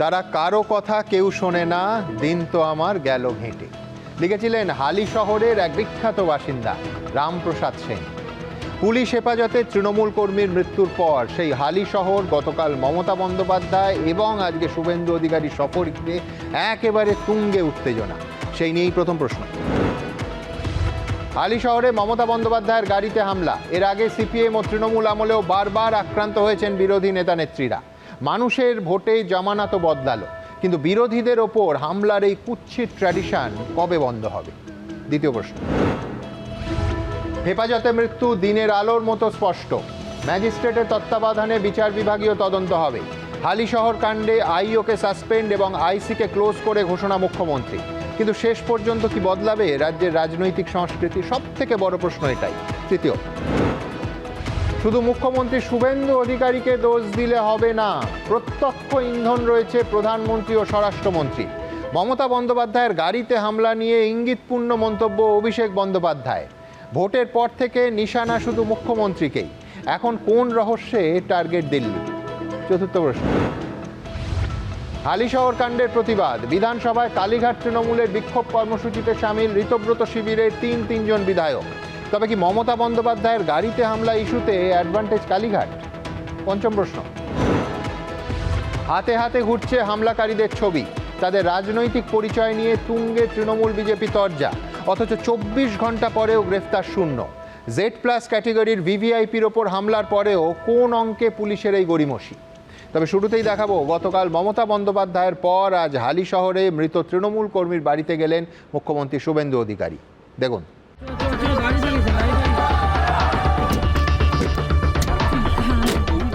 তারা কারো কথা কেউ শোনে না, দিন তো আমার গেল ঘেঁটে, লিখেছিলেন হালি শহরের এক বিখ্যাত বাসিন্দা রামপ্রসাদ সেন। পুলিশ হেফাজতে তৃণমূল কর্মীর মৃত্যুর পর সেই হালি শহর গতকাল মমতা বন্দ্যোপাধ্যায় এবং আজকে শুভেন্দু অধিকারী সফরকে একেবারে তুঙ্গে উত্তেজনা। সেই নিয়েই প্রথম প্রশ্ন। হালি শহরে মমতা বন্দ্যোপাধ্যায়ের গাড়িতে হামলা। এর আগে সিপিএম ও তৃণমূল আমলেও বারবার আক্রান্ত হয়েছেন বিরোধী নেতা নেত্রীরা। মানুষের ভোটে জামানা তো বদলালো, কিন্তু বিরোধীদের ওপর হামলার এই কুৎসিত ট্র্যাডিশন কবে বন্ধ হবে? দ্বিতীয় প্রশ্ন। হেফাজতে মৃত্যু দিনের আলোর মতো স্পষ্ট। ম্যাজিস্ট্রেটের তত্ত্বাবধানে বিচার বিভাগীয় তদন্ত হবে। হালি শহর কাণ্ডে আইওকে সাসপেন্ড এবং আইসিকে ক্লোজ করে ঘোষণা মুখ্যমন্ত্রী। কিন্তু শেষ পর্যন্ত কি বদলাবে রাজ্যের রাজনৈতিক সংস্কৃতি? সব থেকে বড় প্রশ্ন এটাই। তৃতীয়, শুধু মুখ্যমন্ত্রী শুভেন্দু অধিকারীকে দোষ দিলে হবে না। প্রত্যক্ষ ইন্ধন রয়েছে প্রধানমন্ত্রী ও স্বরাষ্ট্রমন্ত্রী। মমতা বন্দ্যোপাধ্যায়ের গাড়িতে হামলা নিয়ে ইঙ্গিতপূর্ণ মন্তব্য অভিষেক বন্দ্যোপাধ্যায়। ভোটের পর থেকে নিশানা শুধু মুখ্যমন্ত্রীকেই। এখন কোন রহস্যে টার্গেট দিল্লি? চতুর্থ প্রশ্ন। হালি শহর কাণ্ডের প্রতিবাদ। বিধানসভায় কালীঘাট তৃণমূলের বিক্ষোভ কর্মসূচিতে সামিল ঋতব্রত শিবিরের তিনজন বিধায়ক। তবে কি মমতা বন্দ্যোপাধ্যায়ের গাড়িতে হামলা ইস্যুতে অ্যাডভান্টেজ কালীঘাট? পঞ্চম প্রশ্ন। হাতে হাতে ঘুরছে হামলাকারীদের ছবি। তাদের রাজনৈতিক পরিচয় নিয়ে তুঙ্গে তৃণমূল বিজেপি তরজা, অথচ 24 ঘন্টা পরেও গ্রেফতার শূন্য। Z+ ক্যাটেগরির ভিভিআইপির ওপর হামলার পরেও কোন অঙ্কে পুলিশের এই গড়িমসি? তবে শুরুতেই দেখাবো, গতকাল মমতা বন্দ্যোপাধ্যায়ের পর আজ হালি শহরে মৃত তৃণমূল কর্মীর বাড়িতে গেলেন মুখ্যমন্ত্রী শুভেন্দু অধিকারী। দেখুন।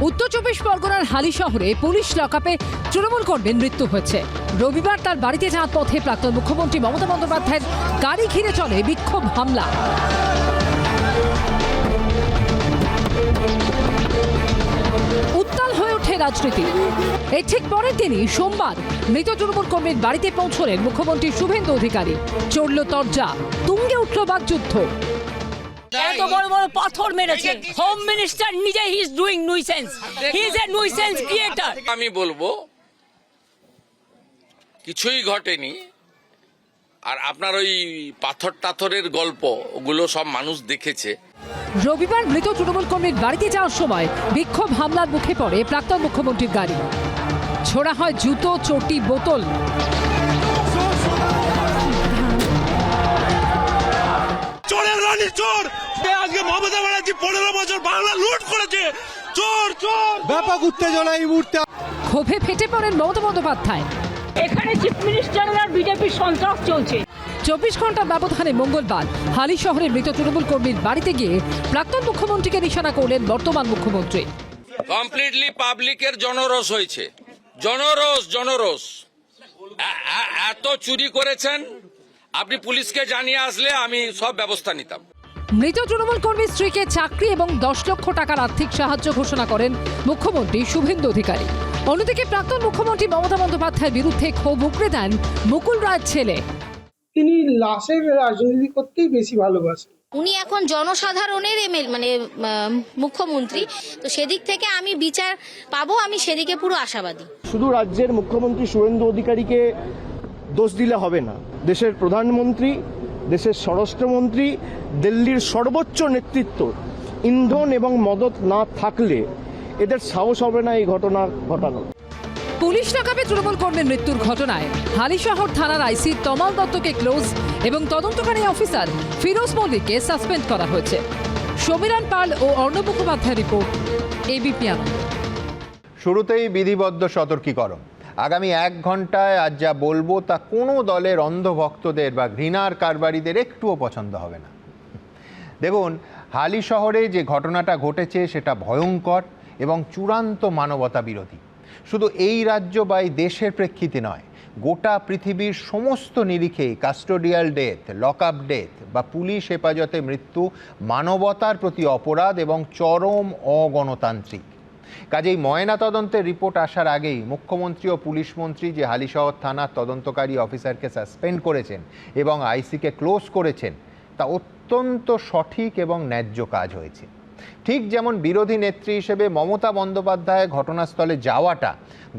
উত্তর 24 পরগনার হালি শহরে পুলিশ লকআপে তৃণমূল কর্মীর মৃত্যু হয়েছে। রবিবার তার বাড়িতে যাওয়ার পথে প্রাক্তন মুখ্যমন্ত্রী মমতা বন্দ্যোপাধ্যায়ের গাড়ি ঘিরে চলে বিক্ষোভ হামলা। উত্তাল হয়ে ওঠে রাজনীতি। এর ঠিক পরের দিনই সোমবার মৃত তৃণমূল কর্মীর বাড়িতে পৌঁছলেন মুখ্যমন্ত্রী শুভেন্দু অধিকারী। চড়ল তরজা, তুঙ্গে উঠল বাকযুদ্ধ। এত বড় বড় পাথর মেরেছে। হোম মিনিস্টার নিজে he is doing nuisance, he is a nuisance creator. আমি বলবো কিছুই ঘটেনি। আর আপনার ওই পাথর টাথরের গল্প, ওগুলো সব মানুষ দেখেছে। রবিবার মৃত তৃণমূল কর্মীর বাড়িতে যাওয়ার সময় বিক্ষোভ হামলার মুখে পড়ে প্রাক্তন মুখ্যমন্ত্রীর গাড়ি। ছোড়া হয় জুতো, চটি, বোতল। চোরের রানী চোর। আজকে মমতা ব্যানার্জি 15 বছর বাংলা লুট করেছে। চোর চোর। ব্যাপক উত্তেজনা এই মুহূর্তে। ক্ষোভে ফেটে পড়েন মমতা বন্দ্যোপাধ্যায়। এখানে চিফ মিনিস্টারের আর বিজেপির সন্ত্রাস চলছে। 24 ঘন্টার ব্যবধানে মঙ্গলবার হালি শহরের মৃত তৃণমূল কর্মীর বাড়িতে গিয়ে প্রাক্তন মুখ্যমন্ত্রীকে নিশানা করলেন বর্তমান মুখ্যমন্ত্রী। কমপ্লিটলি পাবলিকের জনরোষ হয়েছে। জনরোষ। এত চুরি করেছেন, আপনি পুলিশকে জানিয়ে আসলে আমি সব ব্যবস্থা নিতাম। মৃত তৃণমূল কর্মীর স্ত্রীকে চাকরি এবং 10 লক্ষ টাকার আর্থিক সাহায্য ঘোষণা করেন মুখ্যমন্ত্রী শুভেন্দু অধিকারী। অন্যদিকে প্রাক্তন মুখ্যমন্ত্রী মমতা বন্দ্যোপাধ্যায়ের বিরুদ্ধে ক্ষোভ উগরে দেন মুকুল রায়ের ছেলে। তিনি লাশের রাজনীতি করতেই বেশি ভালোবাসেন। উনি এখন জনসাধারণের মুখ্যমন্ত্রী, তো সেদিক থেকে আমি বিচার পাবো, আমি সেদিকে পুরো আশাবাদী। শুধু রাজ্যের মুখ্যমন্ত্রী শুভেন্দু অধিকারীকে দোষ দিলে হবে না। দেশের প্রধানমন্ত্রী, দেশের স্বরাষ্ট্রমন্ত্রী, দিল্লির সর্বোচ্চ নেতৃত্ব ইন্ধন এবং মদত না থাকলে এদের সাহস হবে না এই ঘটনা ঘটানোর। পুলিশ লকআপে তৃণমূল কর্মীর মৃত্যুর ঘটনায় হালিশহর থানার আইসি তমাল দত্তকে ক্লোজ এবং তদন্তকারী অফিসার ফিরোজ মল্লিককে সাসপেন্ড করা হয়েছে। সমীরণ পাল ও অর্ণব মুখোপাধ্যায়ের রিপোর্ট, এবিপি আনন্দ। শুরুতেই বিধিবদ্ধ সতর্কীকরণ। আগামী 1 ঘন্টায় আজ যা বলবো তা কোনো দলের অন্ধভক্তদের বা ঘৃণার কারবারিদের একটুও পছন্দ হবে না। দেখুন, হালি শহরে যে ঘটনাটা ঘটেছে সেটা ভয়ঙ্কর এবং চূড়ান্ত মানবতা বিরোধী। শুধু এই রাজ্য বা এই দেশের প্রেক্ষিতে নয়, গোটা পৃথিবীর সমস্ত নিরিখেই কাস্টোডিয়াল ডেথ, লকআপ ডেথ বা পুলিশ হেফাজতে মৃত্যু মানবতার প্রতি অপরাধ এবং চরম অগণতান্ত্রিক। কাজেই ময়নাতদন্তের রিপোর্ট আসার আগেই মুখ্যমন্ত্রী ও পুলিশ মন্ত্রী যে হালিশহর থানার তদন্তকারী অফিসারকে সাসপেন্ড করেছেন এবং আইসিকে ক্লোজ করেছেন, তা অত্যন্ত সঠিক এবং ন্যায্য কাজ হয়েছে। ঠিক যেমন বিরোধী নেত্রী হিসেবে মমতা বন্দ্যোপাধ্যায় ঘটনাস্থলে যাওয়াটা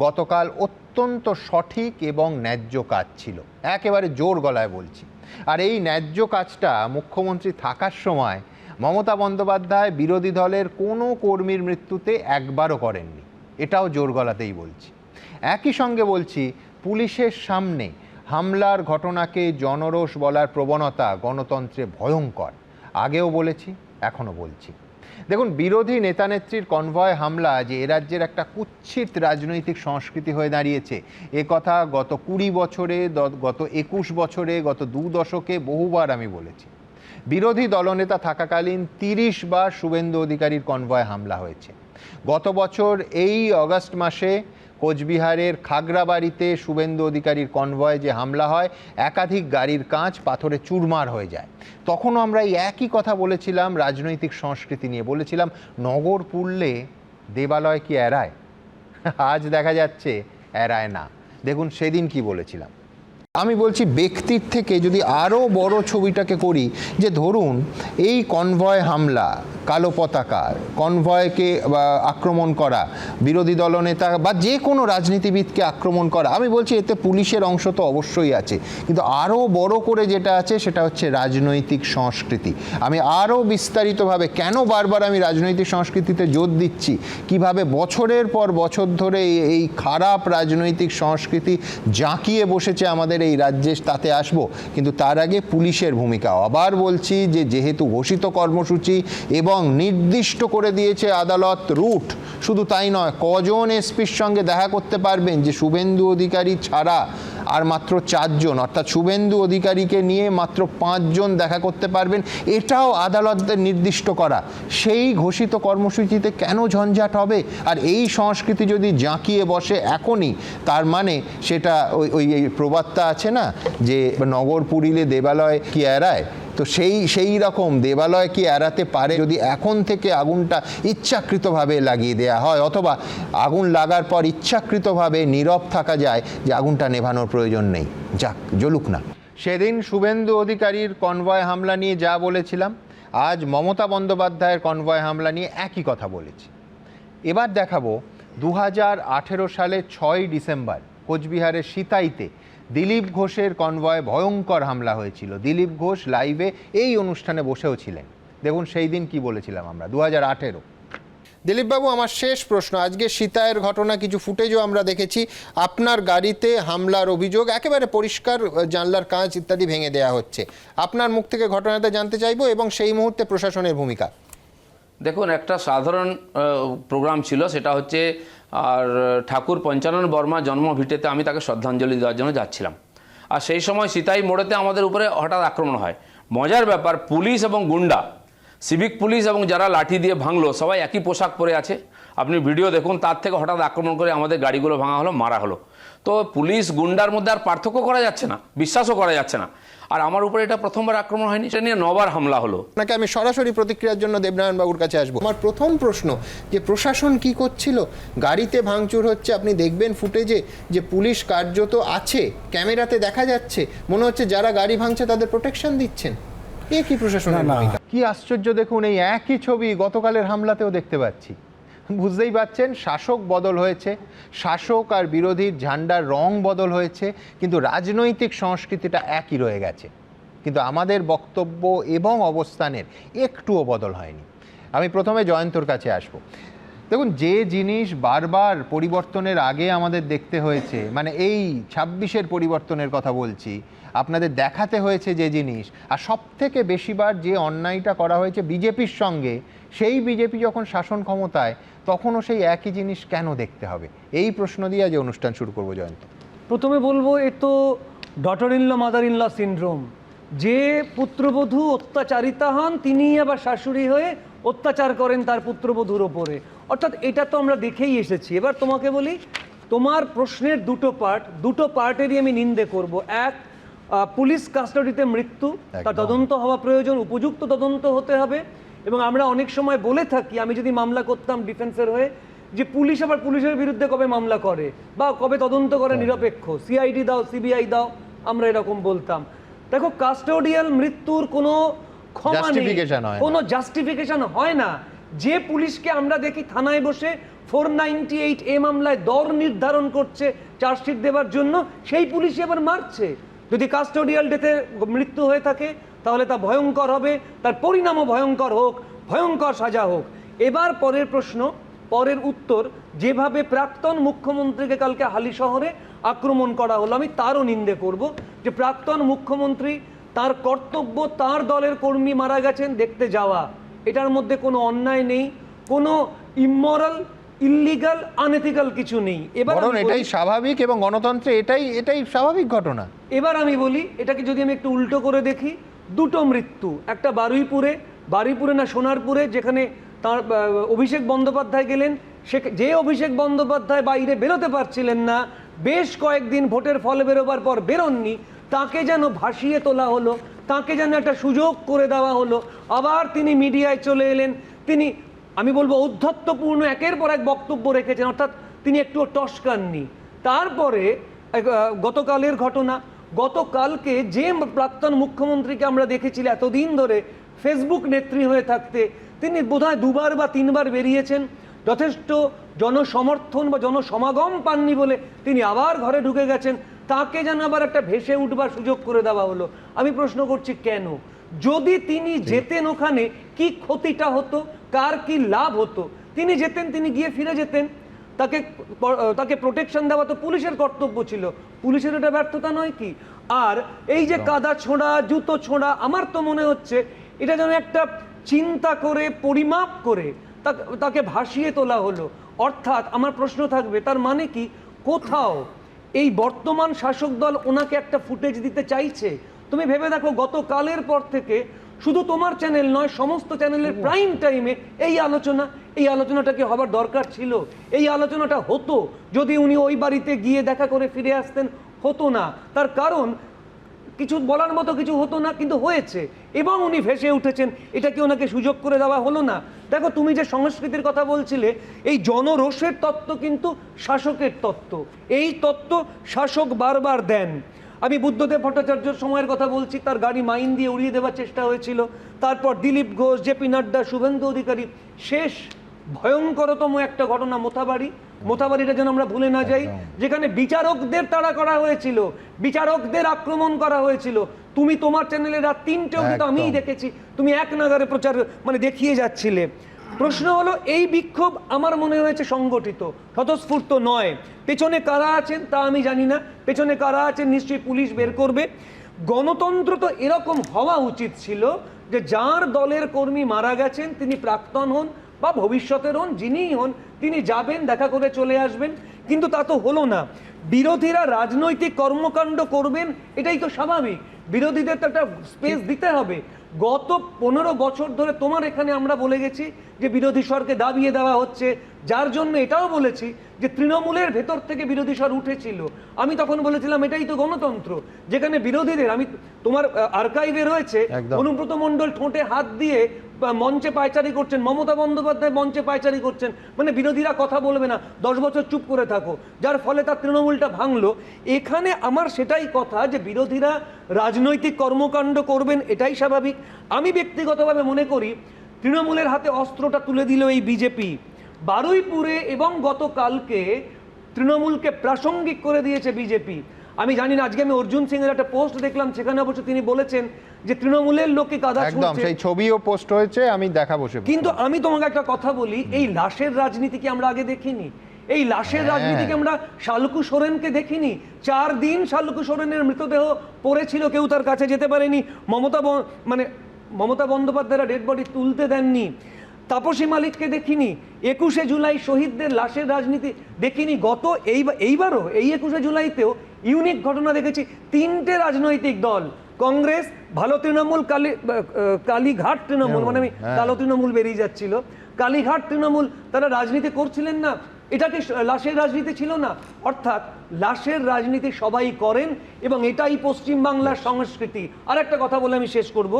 গতকাল অত্যন্ত সঠিক এবং ন্যায্য কাজ ছিল, একেবারে জোর গলায় বলছি। আর এই ন্যায্য কাজটা মুখ্যমন্ত্রী থাকার সময় মমতা বন্দ্যোপাধ্যায় বিরোধী দলের কোনো কর্মীর মৃত্যুতে একবারও করেননি, এটাও জোর গলাতেই বলছি। একই সঙ্গে বলছি, পুলিশের সামনে হামলার ঘটনাকে জনরোষ বলার প্রবণতা গণতন্ত্রে ভয়ঙ্কর, আগেও বলেছি, এখনও বলছি। দেখুন, বিরোধী নেতানেত্রীর কনভয় হামলা যে এ রাজ্যের একটা কুৎসিত রাজনৈতিক সংস্কৃতি হয়ে দাঁড়িয়েছে, এ কথা গত 20 বছরে, গত 21 বছরে, গত 2 দশকে বহুবার আমি বলেছি। বিরোধী দলনেতা থাকাকালীন 30 বার শুভেন্দু অধিকারীর কনভয় হামলা হয়েছে। গত বছর এই অগাস্ট মাসে কোচবিহারের খাগড়াবাড়িতে শুভেন্দু অধিকারীর কনভয়ে যে হামলা হয়, একাধিক গাড়ির কাঁচ পাথরে চুরমার হয়ে যায়। তখনও আমরা এই একই কথা বলেছিলাম রাজনৈতিক সংস্কৃতি নিয়ে, বলেছিলাম নগর পুড়লে দেবালয় কি এড়ায়? আজ দেখা যাচ্ছে এড়ায় না। দেখুন সেদিন কি বলেছিলাম। আমি বলছি, ব্যক্তির থেকে যদি আরও বড় ছবিটাকে করি, যে ধরুন এই কনভয় হামলা, কালো পতাকা, কনভয়কে আক্রমণ করা, বিরোধী দলনেতা বা যে কোনো রাজনীতিবিদকে আক্রমণ করা, আমি বলছি এতে পুলিশের অংশ তো অবশ্যই আছে, কিন্তু আরও বড় করে যেটা আছে সেটা হচ্ছে রাজনৈতিক সংস্কৃতি। আমি আরও বিস্তারিতভাবে কেন বারবার আমি রাজনৈতিক সংস্কৃতিতে জোর দিচ্ছি, কিভাবে বছরের পর বছর ধরে এই খারাপ রাজনৈতিক সংস্কৃতি জাঁকিয়ে বসেছে আমাদের এই রাজ্যে, তাতে আসবো। কিন্তু তার আগে পুলিশের ভূমিকা আবার বলছি, যে যেহেতু ঘোষিত কর্মসূচি এবং নির্দিষ্ট করে দিয়েছে আদালত রুট, শুধু তাই নয়, কজন এসপির সঙ্গে দেখা করতে পারবেন, যে শুভেন্দু অধিকারী ছাড়া আর মাত্র 4 জন, অর্থাৎ শুভেন্দু অধিকারীকে নিয়ে মাত্র 5 জন দেখা করতে পারবেন, এটাও আদালতের নির্দিষ্ট করা। সেই ঘোষিত কর্মসূচিতে কেন ঝঞ্ঝাট হবে? আর এই সংস্কৃতি যদি জাঁকিয়ে বসে এখনই, তার মানে সেটা ওই প্রবাদটা আছে না, যে নগর পুড়িলে দেবালয় কি এড়ায়, তো সেই রকম দেবালয় কি এড়াতে পারে যদি এখন থেকে আগুনটা ইচ্ছাকৃতভাবে লাগিয়ে দেওয়া হয়, অথবা আগুন লাগার পর ইচ্ছাকৃতভাবে নীরব থাকা যায় যে আগুনটা নেভানোর প্রয়োজন নেই, যাক জ্বলুক না। সেদিন শুভেন্দু অধিকারীর কনভয় হামলা নিয়ে যা বলেছিলাম, আজ মমতা বন্দ্যোপাধ্যায়ের কনভয় হামলা নিয়ে একই কথা বলেছি। এবার দেখাবো 2018 সালে 6 ডিসেম্বর কোচবিহারের সিতাইতে দিলীপ ঘোষের কনভয়ে ভয়ঙ্কর হামলা হয়েছিল। দিলীপ ঘোষ লাইভে এই অনুষ্ঠানে বসেও ছিলেন। দেখুন সেই দিন কি বলেছিলাম আমরা, 2018। দিলীপবাবু, আমার শেষ প্রশ্ন, আজকে সিতাইয়ের ঘটনা, কিছু ফুটেজও আমরা দেখেছি, আপনার গাড়িতে হামলার অভিযোগ, একেবারে পরিষ্কার, জানলার কাঁচ ইত্যাদি ভেঙে দেওয়া হচ্ছে। আপনার মুখ থেকে ঘটনাটা জানতে চাইবো এবং সেই মুহূর্তে প্রশাসনের ভূমিকা। দেখুন, একটা সাধারণ প্রোগ্রাম ছিল, সেটা হচ্ছে আর ঠাকুর পঞ্চানন বর্মা জন্মভিটেতে আমি তাকে শ্রদ্ধাঞ্জলি দেওয়ার জন্য যাচ্ছিলাম। আর সেই সময় সিতাই মোড়েতে আমাদের উপরে হঠাৎ আক্রমণ হয়। মজার ব্যাপার, পুলিশ এবং গুন্ডা, সিভিক পুলিশ এবং যারা লাঠি দিয়ে ভাঙলো, সবাই একই পোশাক পরে আছে। আপনি ভিডিও দেখুন, তার থেকে হঠাৎ আক্রমণ করে আমাদের গাড়িগুলো ভাঙা হলো, মারা হলো। তো পুলিশ গুন্ডার মধ্যে আর পার্থক্য করা যাচ্ছে না, বিশ্বাসও করা যাচ্ছে না। আর আমার উপরে এটা প্রথমবার আক্রমণ হয়নি, এটা নিয়ে 9বার হামলা হলো। আপনাকে আমি সরাসরি প্রতিক্রিয়ার জন্য দেবনারায়ণ বাবুর কাছে আসবো। আমার প্রথম প্রশ্ন, যে প্রশাসন কি করছিল? গাড়িতে ভাঙচুর হচ্ছে, আপনি দেখবেন ফুটেজে যে পুলিশ কার্যত আছে, ক্যামেরাতে দেখা যাচ্ছে, মনে হচ্ছে যারা গাড়ি ভাঙছে তাদের প্রোটেকশন দিচ্ছেন। এ কি প্রশাসনের ভূমিকা? কি আশ্চর্য! দেখুন, এই একই ছবি গতকালের হামলাতেও দেখতে পাচ্ছি। বুঝতেই পাচ্ছেন, শাসক বদল হয়েছে, শাসক আর বিরোধীর ঝান্ডার রং বদল হয়েছে, কিন্তু রাজনৈতিক সংস্কৃতিটা একই রয়ে গেছে। কিন্তু আমাদের বক্তব্য এবং অবস্থানের একটুও বদল হয়নি। আমি প্রথমে জয়ন্তর কাছে আসব। দেখুন, যে জিনিস বারবার পরিবর্তনের আগে আমাদের দেখতে হয়েছে, মানে এই 26-এর পরিবর্তনের কথা বলছি, আপনাদের দেখাতে হয়েছে যে জিনিস, আর সব থেকে বেশিবার যে অন্যায়টা করা হয়েছে বিজেপির সঙ্গে, সেই বিজেপি যখন শাসন ক্ষমতায় তখনও সেই একই জিনিস কেন দেখতে হবে? এই প্রশ্ন দিয়ে আজ অনুষ্ঠান শুরু করবো। জয়ন্ত, প্রথমে বলবো, এ তো daughter in law mother in law syndrome. যে পুত্রবধূ অত্যাচারিতা হন, তিনি আবার শাশুড়ি হয়ে অত্যাচার করেন তার পুত্রবধূর ওপরে। অর্থাৎ এটা তো আমরা দেখেই এসেছি। এবার তোমাকে বলি, তোমার প্রশ্নের দুটো পার্টেরই আমি নিন্দে করব। এক, পুলিশ কাস্টাডিতে মৃত্যু, তার তদন্ত হওয়া প্রয়োজন, উপযুক্ত তদন্ত হতে হবে। এবং আমরা অনেক সময় বলে থাকি, আমি যদি মামলা করতাম ডিফেন্সের হয়ে, যে পুলিশ আবার পুলিশের বিরুদ্ধে কবে মামলা করে বা কবে তদন্ত করে নিরপেক্ষ, সিআইডি দাও, সিবিআই দাও, আমরা এরকম বলতাম। দেখো, কাস্টোডিয়াল মৃত্যুর কোনো ক্ষমা নেই, কোনো জাস্টিফিকেশন হয় না। যে পুলিশকে আমরা দেখি থানায় বসে 498A মামলায় দর নির্ধারণ করছে চার্জশিট দেওয়ার জন্য, সেই পুলিশই আবার মারছে। যদি কাস্টোডিয়াল ডেথে মৃত্যু হয়ে থাকে তাহলে তা ভয়ঙ্কর হবে, তার পরিণামও ভয়ঙ্কর হোক, ভয়ঙ্কর সাজা হোক। এবার পরের প্রশ্ন, পরের উত্তর, যেভাবে প্রাক্তন মুখ্যমন্ত্রীকে কালকে হালিশহরে আক্রমণ করা হলো, আমি তারও নিন্দে করব। যে প্রাক্তন মুখ্যমন্ত্রী, তার কর্তব্য তার দলের কর্মী মারা গেছেন দেখতে যাওয়া, এটার মধ্যে কোনো অন্যায় নেই, কোনো ইমমরাল, ইল্লিগাল, আনএথিক্যাল কিছু নেই। এবার এটাই স্বাভাবিক এবং গণতন্ত্রে এটাই স্বাভাবিক ঘটনা। এবার আমি বলি, এটাকে যদি আমি একটু উল্টো করে দেখি, দুটো মৃত্যু, একটা বারুইপুরে না সোনারপুরে, যেখানে তার অভিষেক বন্দ্যোপাধ্যায় গেলেন, যে অভিষেক বন্দ্যোপাধ্যায় বাইরে বেরোতে পারছিলেন না, বেশ কয়েকদিন ভোটের ফল বেরোবার পর বেরোননি, তাকে যেন ভাসিয়ে তোলা হলো, তাকে যেন একটা সুযোগ করে দেওয়া হলো, আবার তিনি মিডিয়ায় চলে এলেন, তিনি, আমি বলবো, ঔদ্ধত্যপূর্ণ একের পর এক বক্তব্য রেখেছেন, অর্থাৎ তিনি একটু টস্কাননি। তারপরে গতকালের ঘটনা, গতকালকে যে প্রাক্তন মুখ্যমন্ত্রীকে আমরা দেখেছি এতদিন ধরে ফেসবুক নেত্রী হয়ে থাকতে, তিনি বোধহয় 2বার বা 3বার বেরিয়েছেন, যথেষ্ট জনসমর্থন বা জনসমাগম পাননি বলে তিনি আবার ঘরে ঢুকে গেছেন, তাকে যেন আবার একটা ভেসে উঠবার সুযোগ করে দেওয়া হলো। আমি প্রশ্ন করছি কেন? যদি তিনি যেতেন ওখানে কি ক্ষতিটা হতো, কার কি লাভ হতো? তিনি যেতেন, তিনি গিয়ে ফিরে যেতেন, তাকে প্রোটেকশন দেওয়া তো পুলিশের কর্তব্য ছিল, পুলিশের এটা ব্যর্থতা নয় কি? আর এই যে কাদা ছোঁড়া, জুতো ছোঁড়া, আমার তো মনে হচ্ছে এটা যেন একটা চিন্তা করে, পরিমাপ করে তাকে ভাসিয়ে তোলা হলো। অর্থাৎ আমার প্রশ্ন থাকবে, তার মানে কি কোথাও এই বর্তমান শাসক দল ওনাকে একটা ফুটেজ দিতে চাইছে? তুমি ভেবে দেখো, গতকালের পর থেকে শুধু তোমার চ্যানেল নয়, সমস্ত চ্যানেলের প্রাইম টাইমে এই আলোচনাটা কি হবার দরকার ছিল? এই আলোচনাটা হতো যদি উনি ওই বাড়িতে গিয়ে দেখা করে ফিরে আসতেন, হতো না। তার কারণ কিছু বলার মতো কিছু হতো না, কিন্তু হয়েছে এবং উনি ভেসে উঠেছেন। এটা কি ওনাকে সুযোগ করে দেওয়া হলো না? দেখো, তুমি যে সংস্কৃতির কথা বলছিলে, এই জনরোষের তত্ত্ব কিন্তু শাসকের তত্ত্ব, এই তত্ত্ব শাসক বারবার দেন। আমি বুদ্ধদেব ভট্টাচার্যের সময়ের কথা বলছি, তার গাড়ি মাইন দিয়ে উড়িয়ে দেওয়ার চেষ্টা হয়েছিল, তারপর দিলীপ ঘোষ, জেপি নাড্ডা, শুভেন্দু অধিকারী, শেষ ভয়ঙ্করতম একটা ঘটনা মোথাবাড়িটা যেন আমরা ভুলে না যাই, যেখানে বিচারকদের তাড়া করা হয়েছিল, বিচারকদের আক্রমণ করা হয়েছিল। তুমি তোমার চ্যানেলে রাত 3টে অবধি তো আমিই দেখেছি, তুমি এক নাগারে প্রচার দেখিয়ে যাচ্ছিলে। প্রশ্ন হলো, এই বিক্ষোভ আমার মনে হয়েছে সংগঠিত, স্বতঃস্ফূর্ত নয়। পেছনে কারা আছেন তা আমি জানি না, পেছনে কারা আছেন নিশ্চয়ই পুলিশ বের করবে। গণতন্ত্র তো এরকম হওয়া উচিত ছিল যে যার দলের কর্মী মারা গেছেন, তিনি প্রাক্তন হন বা ভবিষ্যতের হন, যিনিই হন, তিনি যাবেন, দেখা করে চলে আসবেন। কিন্তু তা তো হলো না। বিরোধীরা রাজনৈতিক কর্মকাণ্ড করবেন, এটাই তো স্বাভাবিক, বিরোধীদের তো একটা স্পেস দিতে হবে। গত 15 বছর ধরে তোমার এখানে আমরা বলে গেছি যে বিরোধী স্বরকে দাবিয়ে দেওয়া হচ্ছে, যার জন্য এটাও বলেছি যে তৃণমূলের ভেতর থেকে বিরোধী স্বর উঠেছিল। আমি তখন বলেছিলাম এটাই তো গণতন্ত্র, যেখানে বিরোধীদের, আমি তোমার আর্কাইভে রয়েছে, অনুব্রত মণ্ডল ঠোঁটে হাত দিয়ে মঞ্চে পায়চারি করছেন, মমতা বন্দ্যোপাধ্যায় মঞ্চে পায়চারি করছেন, মানে বিরোধীরা কথা বলবে না, 10 বছর চুপ করে থাকো, যার ফলে তার তৃণমূলটা ভাঙলো। এখানে আমার সেটাই কথা যে বিরোধীরা রাজনৈতিক কর্মকাণ্ড করবেন, এটাই স্বাভাবিক। আমি ব্যক্তিগতভাবে মনে করি তৃণমূলের হাতে অস্ত্রটা তুলে দিল এই বিজেপি। বারুইপুরে এবং গতকালকে তৃণমূলকে প্রাসঙ্গিক করে দিয়েছে বিজেপি। আমি জানি না, আজকে আমি অর্জুন সিং এর একটা পোস্ট দেখলাম, সেখানে অবশ্য তিনি বলেছেন যে তৃণমূলের লোককে কাদা ছুঁড়ছে, সেই ছবিও পোস্ট হয়েছে, আমি দেখাবো। কিন্তু আমি তোমাকে একটা কথা বলি, এই লাশের রাজনীতি কি আমরা আগে দেখিনি? এই লাশের রাজনীতিকে আমরা শালকু সোরেনকে দেখিনি? 4 দিন শালকু সোরেনের মৃতদেহ পড়েছিল, কেউ তার কাছে যেতে পারেনি, মমতা বন্দ্যোপাধ্যায়রা ডেড বডি তুলতে দেননি। তাপসী মালিককে দেখিনি, 21শে জুলাই শহীদদের লাশের রাজনীতি দেখিনি। এইবারও এই 21শে জুলাইতেও ইউনিক ঘটনা দেখেছি, 3টে রাজনৈতিক দল, কংগ্রেস, ভালো তৃণমূল, কালীঘাট তৃণমূল, মানে আমি কালো তৃণমূল বেরিয়ে যাচ্ছিল, কালীঘাট তৃণমূল, তারা রাজনীতি করছিলেন না। এটা কি লাশের রাজনীতি ছিল না? অর্থাৎ লাশের রাজনীতি সবাই করেন এবং এটাই পশ্চিমবাংলার সংস্কৃতি। আর একটা কথা বলে আমি শেষ করব,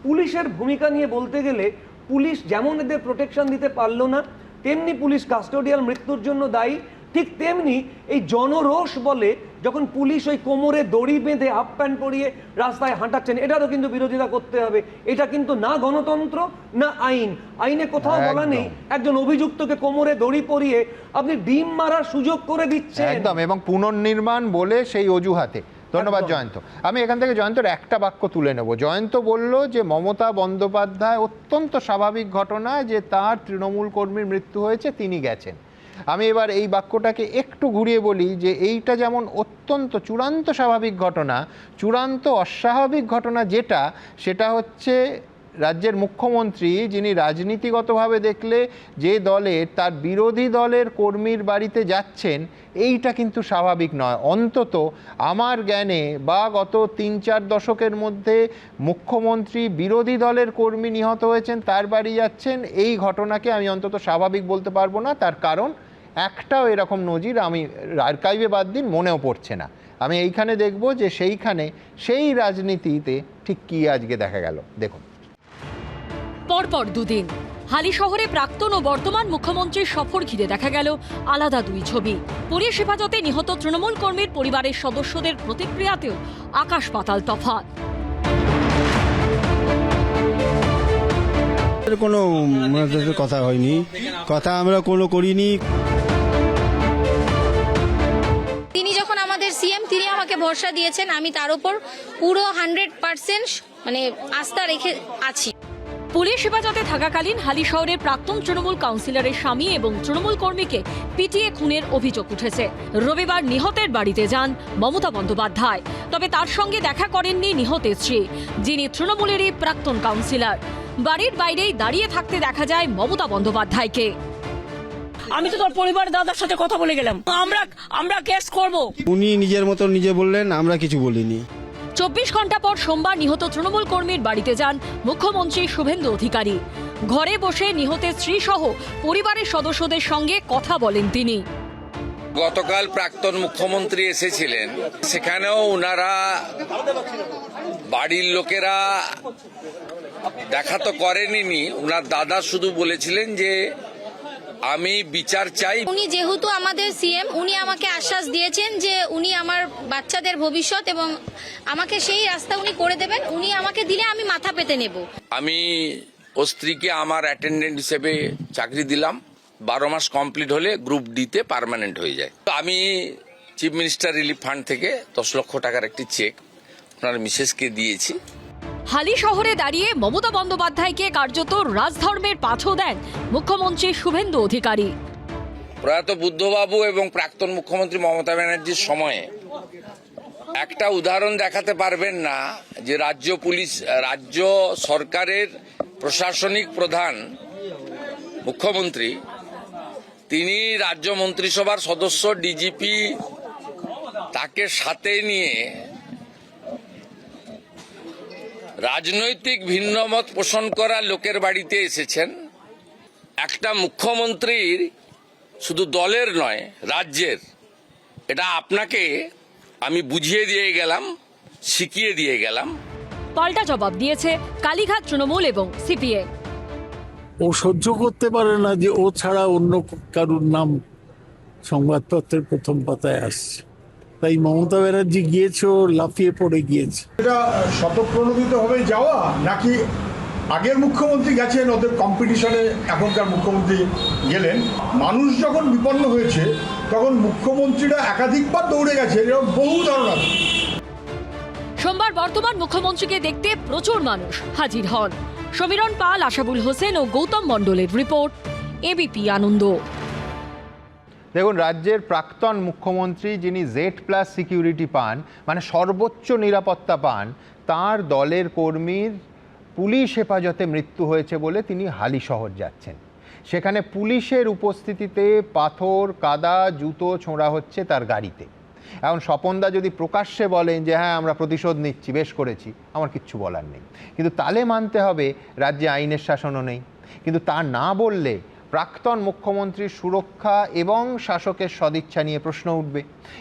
পুলিশের ভূমিকা নিয়ে বলতে গেলে, পুলিশ যেমন এদের প্রোটেকশন দিতে পারলো না, তেমনি পুলিশ কাস্টোডিয়াল মৃত্যুর জন্য দায়ী, ঠিক তেমনি এই জনরোষ বলে যখন পুলিশ ওই কোমরে দড়ি বেঁধে হাফ প্যান্ট পরিয়ে রাস্তায় হাঁটাচ্ছেন, এটারও কিন্তু বিরোধিতা করতে হবে। এটা কিন্তু না গণতন্ত্র না আইন। আইনে কোথাও বলা নেই একজন অভিযুক্তকে কোমরে দড়ি পরিয়ে আপনি ডিম মারার সুযোগ করে দিচ্ছেন। একদম, এবং পুনর্নির্মাণ বলে সেই অজুহাতে। ধন্যবাদ জয়ন্ত। আমি এখান থেকে জয়ন্তর একটা বাক্য তুলে নেব। জয়ন্ত বলল যে মমতা বন্দ্যোপাধ্যায় অত্যন্ত স্বাভাবিক ঘটনা যে তার তৃণমূল কর্মীর মৃত্যু হয়েছে, তিনি গেছেন। আমি এবার এই বাক্যটাকে একটু ঘুরিয়ে বলি যে এইটা যেমন অত্যন্ত চূড়ান্ত স্বাভাবিক ঘটনা, চূড়ান্ত অস্বাভাবিক ঘটনা যেটা, সেটা হচ্ছে রাজ্যের মুখ্যমন্ত্রী যিনি রাজনীতিগতভাবে দেখলে যে দলের, তার বিরোধী দলের কর্মীর বাড়িতে যাচ্ছেন, এইটা কিন্তু স্বাভাবিক নয়। অন্তত আমার জ্ঞানে বা গত ৩-৪ দশকের মধ্যে মুখ্যমন্ত্রী বিরোধী দলের কর্মী নিহত হয়েছেন, তার বাড়ি যাচ্ছেন, এই ঘটনাকে আমি অন্তত স্বাভাবিক বলতে পারবো না। তার কারণ একটাও এরকম নজির আমি আর্কাইভে বাদ দিন মনেও পড়ছে না। আমি এইখানে দেখব যে সেইখানে সেই রাজনীতিতে ঠিক কী আজকে দেখা গেল। দেখুন, পরপর দুদিন হালিশহরে প্রাক্তন ও বর্তমান মুখ্যমন্ত্রীর সফর ঘিরে দেখা গেল আলাদা দুই ছবি। পুলিশ হেফাজতে নিহত তৃণমূল কর্মীর পরিবারের সদস্যদের প্রতিক্রিয়াতেও আকাশ পাতাল তফাৎ। কোনো কথা হয়নি, কথা আমরা কোনো করিনি। তিনি যখন আমাদের সিএম, তিনি আমাকে ভরসা দিয়েছেন, আমি তার উপর পুরো 100% মানে আস্থা রেখে আছি। পুলিশ হেফাজতে থাকাকালীন হালিশহরের প্রাক্তন তৃণমূল কাউন্সিলরের স্বামী এবং তৃণমূল কর্মীকে পিটিয়ে খুনের অভিযোগ উঠেছে। রবিবার নিহতের বাড়িতে যান মমতা বন্দ্যোপাধ্যায়, তবে তার সঙ্গে দেখা করেননি নিহতের স্ত্রী, যিনি তৃণমূলেরই প্রাক্তন কাউন্সিলর। বাড়ির বাইরেই দাঁড়িয়ে থাকতে দেখা যায় মমতা বন্দ্যোপাধ্যায়কে। আমি তো তোর পরিবার দাদার সাথে কথা বলে গেলাম, আমরা কেস করব। উনি নিজের মতো নিজে বললেন, আমরা কিছু বলিনি। 24 ঘন্টা পর সোমবার নিহত তৃণমূল কর্মীর বাড়িতে যান মুখ্যমন্ত্রী শুভেন্দু অধিকারী। ঘরে বসে নিহতের স্ত্রী সহ পরিবারের সদস্যদের সঙ্গে কথা বলেন তিনি। গতকাল প্রাক্তন মুখ্যমন্ত্রী এসেছিলেন, সেখানেও ওনারা বাড়ির লোকেরা দেখা তো করেনি। ওনার দাদা শুধু বলেছিলেন যে আমি বিচার চাই। উনি যেহেতু আমাদের সিএম, উনি আমাকে আশ্বাস দিয়েছেন যে উনি আমার বাচ্চাদের ভবিষ্যৎ এবং আমাকে সেই রাস্তা উনি করে দেবেন। উনি আমাকে দিলে আমি মাথা পেতে নেব। আমি ও স্ত্রীকে আমার অ্যাটেন্ডেন্ট হিসেবে চাকরি দিলাম। 12 মাস কমপ্লিট হলে গ্রুপ ডিতে পার্মানেন্ট হয়ে যায়। তো আমি চিফ মিনিস্টার রিলিফ ফান্ড থেকে 10 লক্ষ টাকার একটি চেক ওনার মিসেসকে দিয়েছি। হালিশহরে দাঁড়িয়ে মমতা বন্দ্যোপাধ্যায়কে কার্যত রাজধর্মের পাথর দেন মুখ্যমন্ত্রী শুভেন্দু অধিকারী। প্রয়াত বুদ্ধবাবু এবং প্রাক্তন মুখ্যমন্ত্রী মমতা ব্যানার্জির সময়ে একটা উদাহরণ দেখাতে পারবেন না যে রাজ্য সরকারের প্রশাসনিক প্রধান মুখ্যমন্ত্রী, তিনি রাজ্য মন্ত্রিসভার সদস্য ডিজিপি, তাকে সাথে নিয়ে রাজনৈতিক ভিন্নমত পোষণ করা লোকের বাড়িতে এসেছেন। একটা মুখ্যমন্ত্রীর শুধু দলের নয়, রাজ্যের, এটা আপনাকে আমি বুঝিয়ে দিয়ে গেলাম, শিখিয়ে দিয়ে গেলাম। পাল্টা জবাব দিয়েছে কালীঘাট তৃণমূল এবং সিপিএম। ও সহ্য করতে পারে না যে ও ছাড়া অন্য কারুর নাম সংবাদপত্রের প্রথম পাতায় আসছে। তাই মমতা ব্যানার্জি গিয়েছে, ও লাফিয়ে পড়ে গিয়েছে। এটা স্বতঃপ্রণোদিত হবে যাওয়া, নাকি আগের মুখ্যমন্ত্রী গেছেন ওদের কম্পিটিশনে এখনকার মুখ্যমন্ত্রী গেলেন? মানুষ যখন বিপন্ন হয়েছে তখন মুখ্যমন্ত্রীরা একাধিকবার দৌড়ে গেছে, এরকম বহু উদাহরণ আছে। সোমবার বর্তমান মুখ্যমন্ত্রীকে দেখতে প্রচুর মানুষ হাজির হন। সমীরণ পাল, আশাবুল হোসেন ও গৌতম মণ্ডলের রিপোর্ট, এবিপি আনন্দ। দেখুন, রাজ্যের প্রাক্তন মুখ্যমন্ত্রী যিনি Z+ সিকিউরিটি পান, মানে সর্বোচ্চ নিরাপত্তা পান, তার দলের কর্মীর পুলিশ হেফাজতে মৃত্যু হয়েছে বলে তিনি হালিশহর যাচ্ছেন। সেখানে পুলিশের উপস্থিতিতে পাথর, কাদা, জুতো ছোঁড়া হচ্ছে তার গাড়িতে। এখন স্বপনদা যদি প্রকাশ্যে বলেন যে হ্যাঁ আমরা প্রতিশোধ নিচ্ছি, বেশ করেছি, আমার কিচ্ছু বলার নেই, কিন্তু তাহলে মানতে হবে রাজ্যে আইনের শাসনও নেই। কিন্তু তা না বললে প্রাক্তন মুখ্যমন্ত্রীর সুরক্ষা এবং শাসকের সদিচ্ছা নিয়ে প্রশ্ন উঠবে।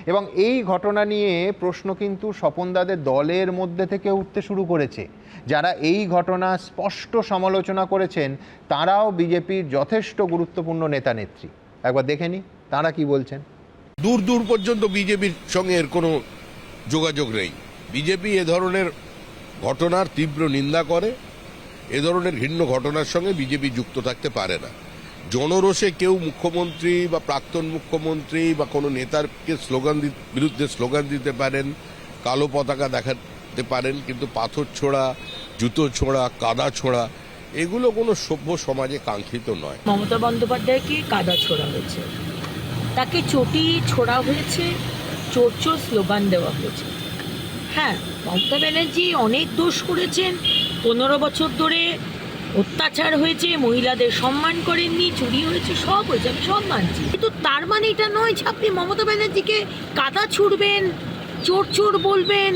এবং এই ঘটনা নিয়ে প্রশ্ন কিন্তু স্বপনদাদের দলের মধ্যে থেকে উঠতে শুরু করেছে। যারা এই ঘটনা স্পষ্ট সমালোচনা করেছেন তারাও বিজেপির যথেষ্ট গুরুত্বপূর্ণ নেতা নেত্রী। একবার দেখে নি তারা কি বলছেন। দূর দূর পর্যন্ত বিজেপির সঙ্গে এর কোনো যোগাযোগ নেই। বিজেপি এ ধরনের ঘটনার তীব্র নিন্দা করে, এ ধরনের ঘৃণ্য ঘটনার সঙ্গে বিজেপি যুক্ত থাকতে পারে না। জনরোষে কেউ মুখ্যমন্ত্রী বা প্রাক্তন মুখ্যমন্ত্রী বা কোনো নেতারকে বিরুদ্ধে স্লোগান দিতে পারেন, কালো পতাকা দেখাতে পারেন, কিন্তু পাথর ছোড়া, জুতো ছোড়া, কাদা ছোড়া এগুলো কোনো সভ্য সমাজে কাঙ্ক্ষিত নয়। মমতা বন্দ্যোপাধ্যায়কে কাদা ছোড়া হয়েছে, তাকে চটি ছোড়া হয়েছে, চোর চোর স্লোগান দেওয়া হয়েছে। হ্যাঁ, মমতা ব্যানার্জি অনেক দোষ করেছেন, 15 বছর ধরে অত্যাচার হয়েছে, মহিলাদের সম্মান করেননি, চুরি হয়েছে, সব হয়েছে, আমি সব মানছি, কিন্তু তার মানে এটা নয় যে আপনি মমতা ব্যানার্জিকে কাদা ছুড়বেন, চোর চোর বলবেন,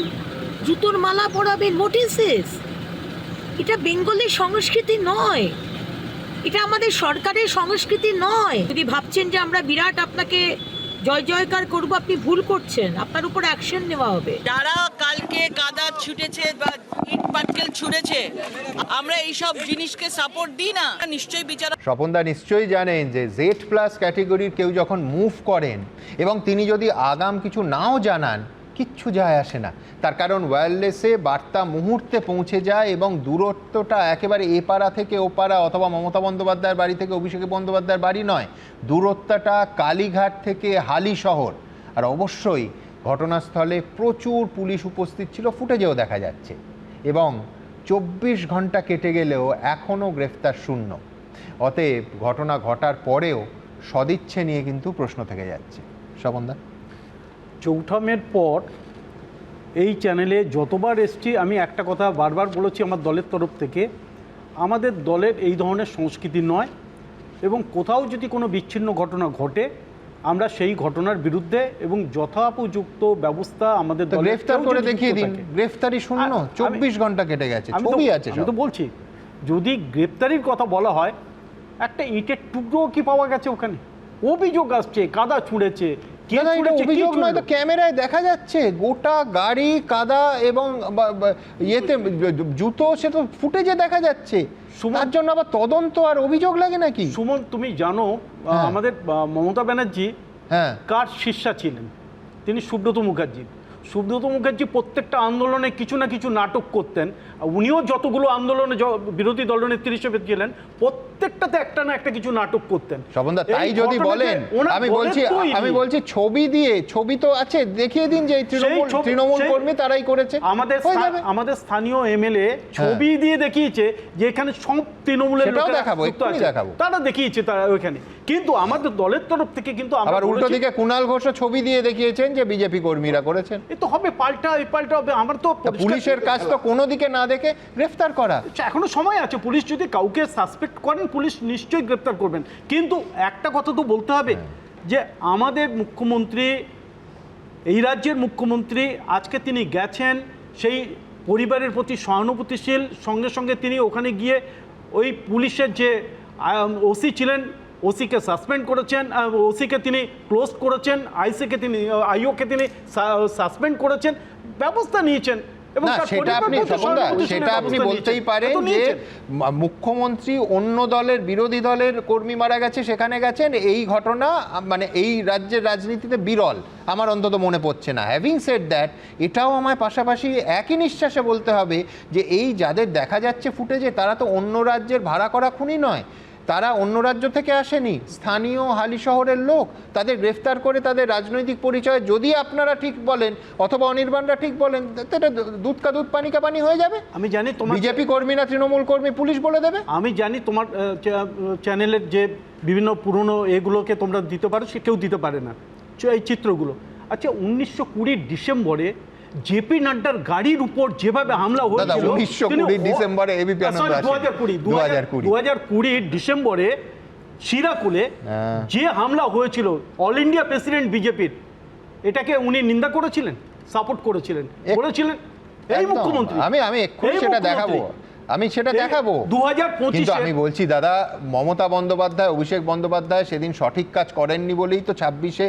জুতোর মালা পরাবেন। What is this? এটা বেঙ্গলের সংস্কৃতি নয়, এটা আমাদের সরকারের সংস্কৃতি নয়। যদি ভাবছেন যে আমরা বিরাট আপনাকে জয় জয়কার করব, আপনি ভুল করছেন, আপনার উপর অ্যাকশন নেওয়া হবে। যারা কালকে কাদা ছুটেছে বা ইট পাটকেল ছুড়েছে, আমরা এইসব জিনিসকে সাপোর্ট দিই না, নিশ্চয়ই বিচার। স্বপনদা নিশ্চয়ই জানেন যে Z+ ক্যাটেগরির কেউ যখন মুভ করেন এবং তিনি যদি আগাম কিছু নাও জানান, কিচ্ছু যায় আসে না। তার কারণ ওয়্যারলেসে বার্তা মুহূর্তে পৌঁছে যায় এবং দূরত্বটা একেবারে এপাড়া থেকে ওপাড়া অথবা মমতা বন্দ্যোপাধ্যায়ের বাড়ি থেকে অভিষেক বন্দ্যোপাধ্যায়ের বাড়ি নয়, দূরত্বটা কালীঘাট থেকে হালি শহর। আর অবশ্যই ঘটনাস্থলে প্রচুর পুলিশ উপস্থিত ছিল, ফুটেজেও দেখা যাচ্ছে, এবং 24 ঘন্টা কেটে গেলেও এখনও গ্রেফতার শূন্য। অতএব ঘটনা ঘটার পরেও সদিচ্ছে নিয়ে কিন্তু প্রশ্ন থেকে যাচ্ছে। স্বপনদা, 4 মের পর এই চ্যানেলে যতবার এসছি আমি একটা কথা বারবার বলেছি আমার দলের তরফ থেকে, আমাদের দলের এই ধরনের সংস্কৃতি নয়, এবং কোথাও যদি কোনো বিচ্ছিন্ন ঘটনা ঘটে আমরা সেই ঘটনার বিরুদ্ধে এবং যথোপযুক্ত ব্যবস্থা আমাদের দলে গ্রেফতার করে দেখিয়ে দিন। গ্রেফতারি শূন্য, 24 ঘন্টা কেটে গেছে, ছবি আছে। আমি তো বলছি, যদি গ্রেফতারির কথা বলা হয়, একটা ইটের টুকরো কি পাওয়া গেছে ওখানে? অভিযোগ আসছে কাদা ছুঁড়েছে, অভিযোগ নয় তো, ক্যামেরায় দেখা যাচ্ছে গোটা গাড়ি কাদা এবং ইয়েতে জুতো, সে তো ফুটেজে দেখা যাচ্ছে। তার জন্য আবার তদন্ত আর অভিযোগ লাগে নাকি? সুমন, তুমি জানো আমাদের মমতা ব্যানার্জি কার শিষ্যা ছিলেন? তিনি সুব্রত মুখার্জি। সুব্রত মুখার্জি প্রত্যেকটা আন্দোলনে কিছু না কিছু নাটক করতেন। উনিও যতগুলো আন্দোলনে বিরোধী দলনেত্রী হিসেবে ছিলেন, প্রত্যেকটাতে একটা না একটা কিছু নাটক করতেন। স্বপনদা, তাই যদি বলেন, আমি বলছি ছবি দিয়ে, ছবি তো আছে, দেখিয়ে দিন যে তৃণমূল কর্মী তারাই করেছে। আমাদের স্থানীয় এমএলএ ছবি দিয়ে দেখিয়েছে যে এখানে সব তৃণমূলের লোক দেখাবো, তারা দেখিয়েছে তারা ওইখানে, কিন্তু আমাদের দলের তরফ থেকে কিন্তু আবার উল্টো দিকে কুণাল ঘোষও ছবি দিয়ে দেখিয়েছেন যে বিজেপি কর্মীরা করেছেন। এ তো হবে, পাল্টা হবে। আমার তো পুলিশের কাজ তো কোনো দিকে না দেখে গ্রেফতার করা। এখনো সময় আছে, পুলিশ যদি কাউকে সাসপেক্ট করেন পুলিশ নিশ্চয়ই গ্রেফতার করবেন, কিন্তু একটা কথা তো বলতে হবে যে আমাদের মুখ্যমন্ত্রী, এই রাজ্যের মুখ্যমন্ত্রী, আজকে তিনি গেছেন সেই পরিবারের প্রতি সহানুভূতিশীল, সঙ্গে সঙ্গে তিনি ওখানে গিয়ে ওই পুলিশের যে ওসি ছিলেন, ওসিকে সাসপেন্ড করেছেন, ওসিকে তিনি ক্লোজ করেছেন, আইওকে তিনি সাসপেন্ড করেছেন, ব্যবস্থা নিয়েছেন। সেটা আপনি বলতেই পারেন যে মুখ্যমন্ত্রী অন্য দলের, বিরোধী দলের কর্মী মারা গেছে সেখানে গেছেন, এই ঘটনা মানে এই রাজ্যের রাজনীতিতে বিরল, আমার অন্তত মনে পড়ছে না। হ্যাভিং সেড দ্যাট, এটাও আমায় পাশাপাশি একই নিঃশ্বাসে বলতে হবে যে এই যাদের দেখা যাচ্ছে ফুটেজে, তারা তো অন্য রাজ্যের ভাড়া করা খুনি নয়, তারা অন্য রাজ্য থেকে আসেনি, স্থানীয় হালি শহরের লোক। তাদের গ্রেফতার করে তাদের রাজনৈতিক পরিচয় যদি আপনারা ঠিক বলেন অথবা অনির্বাণরা ঠিক বলেন, এটা দুধ কা দুধ পানি কা পানি হয়ে যাবে। আমি জানি তোমার বিজেপি কর্মী না তৃণমূল কর্মী, পুলিশ বলে দেবে। আমি জানি তোমার চ্যানেলের যে বিভিন্ন পুরনো এগুলোকে তোমরা দিতে পারো, সে কেউ দিতে পারে না এই চিত্রগুলো। আচ্ছা, 1920 ডিসেম্বরে জেপি নাড্ডার গাড়ির উপর যেভাবে হামলা হয়েছিল, 2020 ডিসেম্বরে শিরাকুলে যে হামলা হয়েছিল, অল ইন্ডিয়া প্রেসিডেন্ট বিজেপির, এটাকে উনি নিন্দা করেছিলেন, সাপোর্ট করেছিলেন, বলেছিলেন এই মুখ্যমন্ত্রী। আমি এক্ষুনি সেটা দেখাবো, আমি সেটা দেখাবো 2025। আমি বলছি দাদা, মমতা বন্দ্যোপাধ্যায়, অভিষেক বন্দ্যোপাধ্যায় সেদিন সঠিক কাজ করেননি বলেই তো 26-এ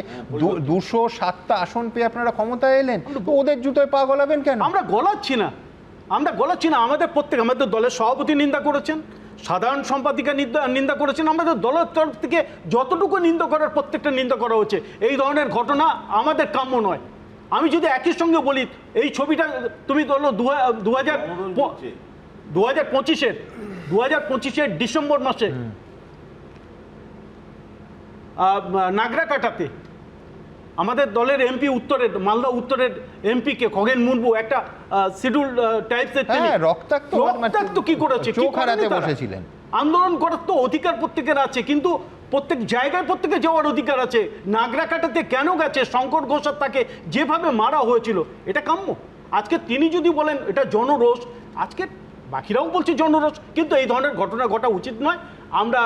207টা আসন পেয়ে আপনারা ক্ষমতায় এলেন। তো ওদের জুতোয় পা গলাবেন কেন? আমরা গলাচ্ছি না, আমাদের দলের সভাপতি নিন্দা করেছেন, সাধারণ সম্পাদিকা নিন্দা করেছেন, আমাদের দলের তরফ থেকে যতটুকু নিন্দা করার প্রত্যেকটা নিন্দা করা হচ্ছে। এই ধরনের ঘটনা আমাদের কাম্য নয়। আমি যদি একই সঙ্গে বলি, এই ছবিটা তুমি ধরো 2025-এর ডিসেম্বর মাসে নাগরাকাটাতে আমাদের দলের এমপি উত্তরের, মালদা উত্তরের এমপিকে খগেন মুর্মু একটা শিডিউল টাইপসের রক্তাক্ত কি করেছে, আন্দোলন করার তো অধিকার প্রত্যেকের আছে, কিন্তু প্রত্যেক জায়গায় প্রত্যেকে যাওয়ার অধিকার আছে। নাগরাকাটাতে কেন গেছে? শঙ্কর ঘোষার তাকে যেভাবে মারা হয়েছিল, এটা কাম্য? আজকে তিনি যদি বলেন এটা জনরোষ, আজকে বাকিরাও বলছে জনরোষ, কিন্তু এই ধরনের ঘটনা ঘটা উচিত নয়। আমরা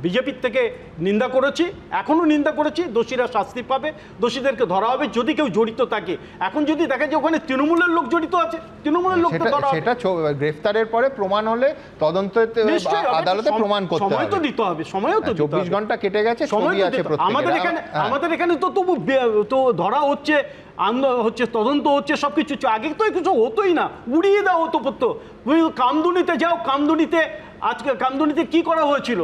বিজেপির থেকে নিন্দা করেছি, এখনও নিন্দা করেছি। দোষীরা শাস্তি পাবে, দোষীদেরকে ধরা হবে যদি কেউ জড়িত থাকে। এখন যদি দেখা যায় ওখানে তৃণমূলের লোক জড়িত আছে, তৃণমূলের লোক ধরা হবে। সেটা গ্রেফতারের পরে প্রমাণ হলে তদন্তে আদালতে প্রমাণ করতে হবে, সময় তো দিতে হবে, সময়ও তো 24 ঘন্টা কেটে গেছে, ছবি আছে প্রত্যেকের। আমাদের এখানে তো ধরা হচ্ছে, হচ্ছে, তদন্ত হচ্ছে, সবকিছু আগে তো কিছু হতোই না, উড়িয়ে দেওয়া হতো পড়তো। তুমি কামদুনিতে যাও, কামদুনিতে কি করা হয়েছিল?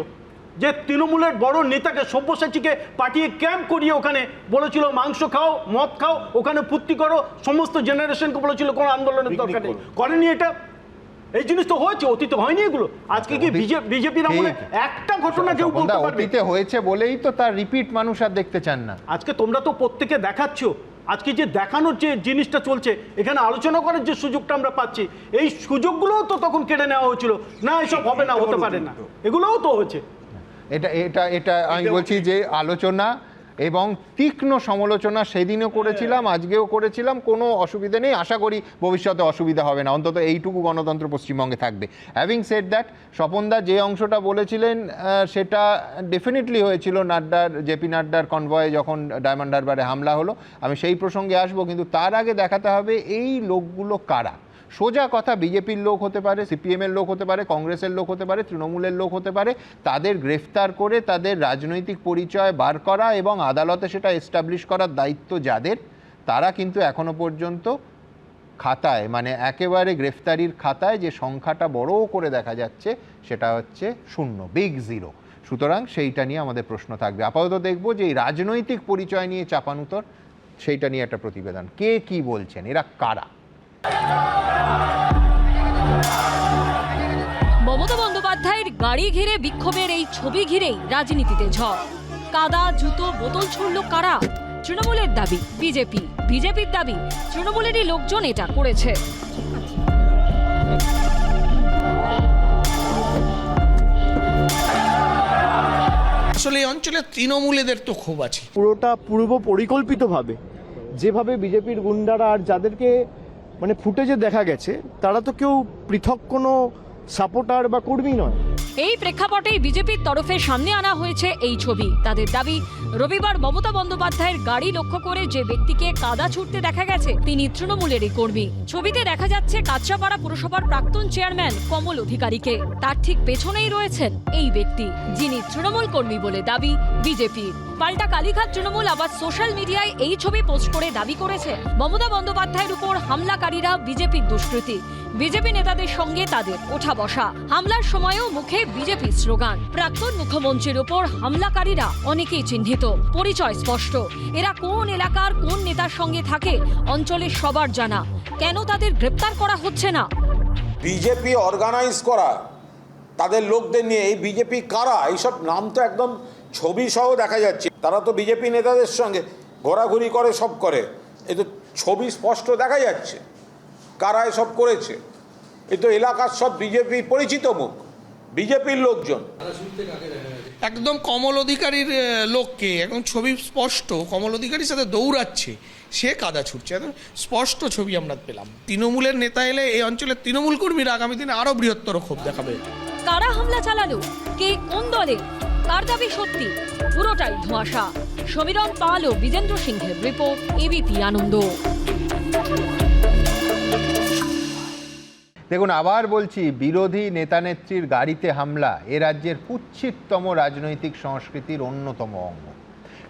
যে তৃণমূলের বড় নেতাকে সব্যসাচীকে পাঠিয়ে ক্যাম্প করিয়ে ওখানে বলেছিল মাংস খাও, মদ খাও, ওখানে ফুর্তি করো, সমস্ত জেনারেশনকে বলেছিল কোনো আন্দোলনের দরকার নেই, করেনি। এটা এই জিনিস তো হয়েছে, অতীতে হয়নি এগুলো। আজকে কি বিজেপির আমলে একটা ঘটনা কেউ বলতে পারবে? অতীতে হয়েছে বলেই তো তার রিপিট মানুষ আর দেখতে চান না। আজকে তোমরা তো প্রত্যেকে দেখাচ্ছ, আজকে যে দেখানোর যে জিনিসটা চলছে, এখানে আলোচনা করার যে সুযোগটা আমরা পাচ্ছি, এই সুযোগগুলোও তো তখন কেড়ে নেওয়া হয়েছিল। না, এসব হবে না, হতে পারে না, এগুলোও তো হয়েছে। এটা আমি বলছি যে আলোচনা এবং তীক্ষ্ণ সমালোচনা সেদিনও করেছিলাম, আজকেও করেছিলাম, কোনো অসুবিধা নেই। আশা করি ভবিষ্যতে অসুবিধা হবে না, অন্তত এইটুকু গণতন্ত্র পশ্চিমবঙ্গে থাকবে। হ্যাভিং সেড দ্যাট, স্বপনদা যে অংশটা বলেছিলেন সেটা ডেফিনেটলি হয়েছিল জেপি নাড্ডার কনভয়ে যখন ডায়মন্ড হারবারে হামলা হলো। আমি সেই প্রসঙ্গে আসবো, কিন্তু তার আগে দেখাতে হবে এই লোকগুলো কারা। সোজা কথা, বিজেপির লোক হতে পারে, সিপিএমের লোক হতে পারে, কংগ্রেসের লোক হতে পারে, তৃণমূলের লোক হতে পারে। তাদের গ্রেফতার করে তাদের রাজনৈতিক পরিচয় বার করা এবং আদালতে সেটা এস্টাবলিশ করার দায়িত্ব যাদের, তারা কিন্তু এখনো পর্যন্ত খাতায়, মানে একেবারে গ্রেফতারির খাতায় যে সংখ্যাটা বড় করে দেখা যাচ্ছে সেটা হচ্ছে 0, বিগ 0। সুতরাং সেইটা নিয়ে আমাদের প্রশ্ন থাকবে। আপাতত দেখব যে এই রাজনৈতিক পরিচয় নিয়ে চাপানুতর, সেইটা নিয়ে একটা প্রতিবেদন। কে কি বলছেন, এরা কারা? মমতা বন্দ্যোপাধ্যায়ের গাড়ি ঘিরে বিক্ষোভের এই ছবি ঘিরেই রাজনীতিতে ঝড়। কাদা, জুতো, বোতল ছুড়ল কারা? তৃণমূলের দাবি বিজেপির দাবি তৃণমূলেরই লোকজন এটা করেছে। আসলে এই অঞ্চলে তৃণমূলেদের তো খুব আছে। পুরোটা পূর্ব পরিকল্পিতভাবে যেভাবে বিজেপির গুন্ডারা, আর যাদেরকে মানে ফুটেজে দেখা গেছে, তারা তো কেউ পৃথক কোনো সাপোর্টার বা কর্মী নয়। এই প্রেক্ষাপটেই বিজেপির তরফে সামনে আনা হয়েছে এই ছবি। তাদের দাবি, রবিবার মমতা বন্দ্যোপাধ্যায়ের গাড়ি লক্ষ্য করে যে ব্যক্তিকে কাদা ছুটতে দেখা গেছে তিনি তৃণমূলেরই কর্মী। ছবিতে দেখা যাচ্ছে কাঁচরাপাড়া পুরসভার প্রাক্তন চেয়ারম্যান কমল অধিকারীকে। তার ঠিক পেছনেই রয়েছেন এই ব্যক্তি, যিনি তৃণমূল কর্মী বলে দাবি বিজেপির। পাল্টা কালীঘাট তৃণমূল আবার সোশ্যাল মিডিয়ায় এই ছবি পোস্ট করে দাবি করেছে মমতা বন্দ্যোপাধ্যায়ের উপর হামলাকারীরা বিজেপির দুষ্কৃতী। বিজেপি নেতাদের সঙ্গে তাদের ওঠা বসা, হামলার সময়ও মুখে বিজেপি স্লোগান। প্রাক্তন মুখ্যমন্ত্রীর উপর হামলাকারীরা অনেকেই চিহ্নিত, পরিচয় স্পষ্ট। এরা কোন এলাকার কোন নেতার সঙ্গে থাকে অঞ্চলের সবার জানা। কেন তাদের গ্রেপ্তার করা হচ্ছে না? বিজেপি অর্গানাইজ করা তাদের লোকদের নিয়ে, এই বিজেপি কারা, এইসব নাম তো একদম ছবি সহ দেখা যাচ্ছে। তারা তো বিজেপি নেতাদের সঙ্গে ঘোরাঘুরি করে, সব করে। এই তো ছবি স্পষ্ট দেখা যাচ্ছে কারা এসব করেছে। এই তো এলাকার সব বিজেপি পরিচিত মুখ, বিজেপির লোকজন। একদম কমল অধিকারীর লোককে, এখন ছবি স্পষ্ট, কমল অধিকারীর সাথে দৌড়াচ্ছে, সে কাদা ছুটছে, একদম স্পষ্ট ছবি আমরা পেলাম। তৃণমূলের নেতা এলে এই অঞ্চলের তৃণমূল কর্মীরা আগামী দিনে আরো বৃহত্তর ক্ষোভ দেখাবে। কারা হামলা চালালো, কে কোন দলে, কার দাবি সত্যি, পুরোটাই ধোঁয়াশা। সমীরণ পাল ও বিজেন্দ্র সিংহের রিপোর্ট, এবিপি আনন্দ। দেখুন, আবার বলছি, বিরোধী নেতানেত্রীর গাড়িতে হামলা এ রাজ্যের কুৎসিততম রাজনৈতিক সংস্কৃতির অন্যতম অঙ্গ।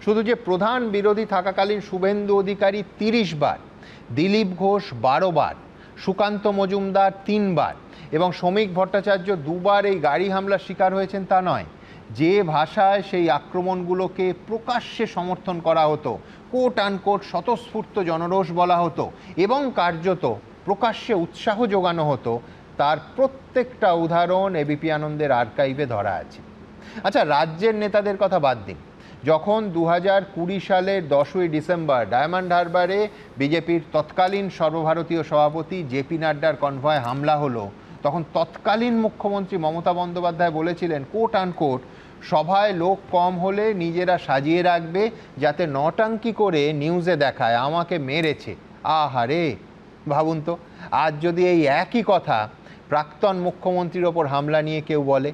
শুধু যে প্রধান বিরোধী থাকাকালীন শুভেন্দু অধিকারী 30 বার, দিলীপ ঘোষ 12 বার, সুকান্ত মজুমদার 3 বার এবং শ্রমিক ভট্টাচার্য 2 বার এই গাড়ি হামলার শিকার হয়েছেন তা নয়। যে ভাষায় সেই আক্রমণগুলোকে প্রকাশ্যে সমর্থন করা হতো, কোট আনকোট স্বতঃস্ফূর্ত জনরোষ বলা হতো এবং কার্যত প্রকাশ্যে উৎসাহ যোগানো হতো, তার প্রত্যেকটা উদাহরণ এবিপি আনন্দের আর্কাইভে ধরা আছে। আচ্ছা, রাজ্যের নেতাদের কথা বাদ দিন। যখন 2020 সালের 10ই ডিসেম্বর ডায়মন্ড হারবারে বিজেপির তৎকালীন সর্বভারতীয় সভাপতি জেপি নাড্ডার কনভয় হামলা হলো, তখন তৎকালীন মুখ্যমন্ত্রী মমতা বন্দ্যোপাধ্যায় বলেছিলেন কোট আনকোট, সভায় লোক কম হলে নিজেরা সাজিয়ে রাখবে যাতে নটাঙ্কি করে নিউজে দেখায় আমাকে মেরেছে। আহারে, ভাবুন তো, আজ যদি এই একই কথা প্রাক্তন মুখ্যমন্ত্রীর ওপর হামলা নিয়ে কেউ বলে।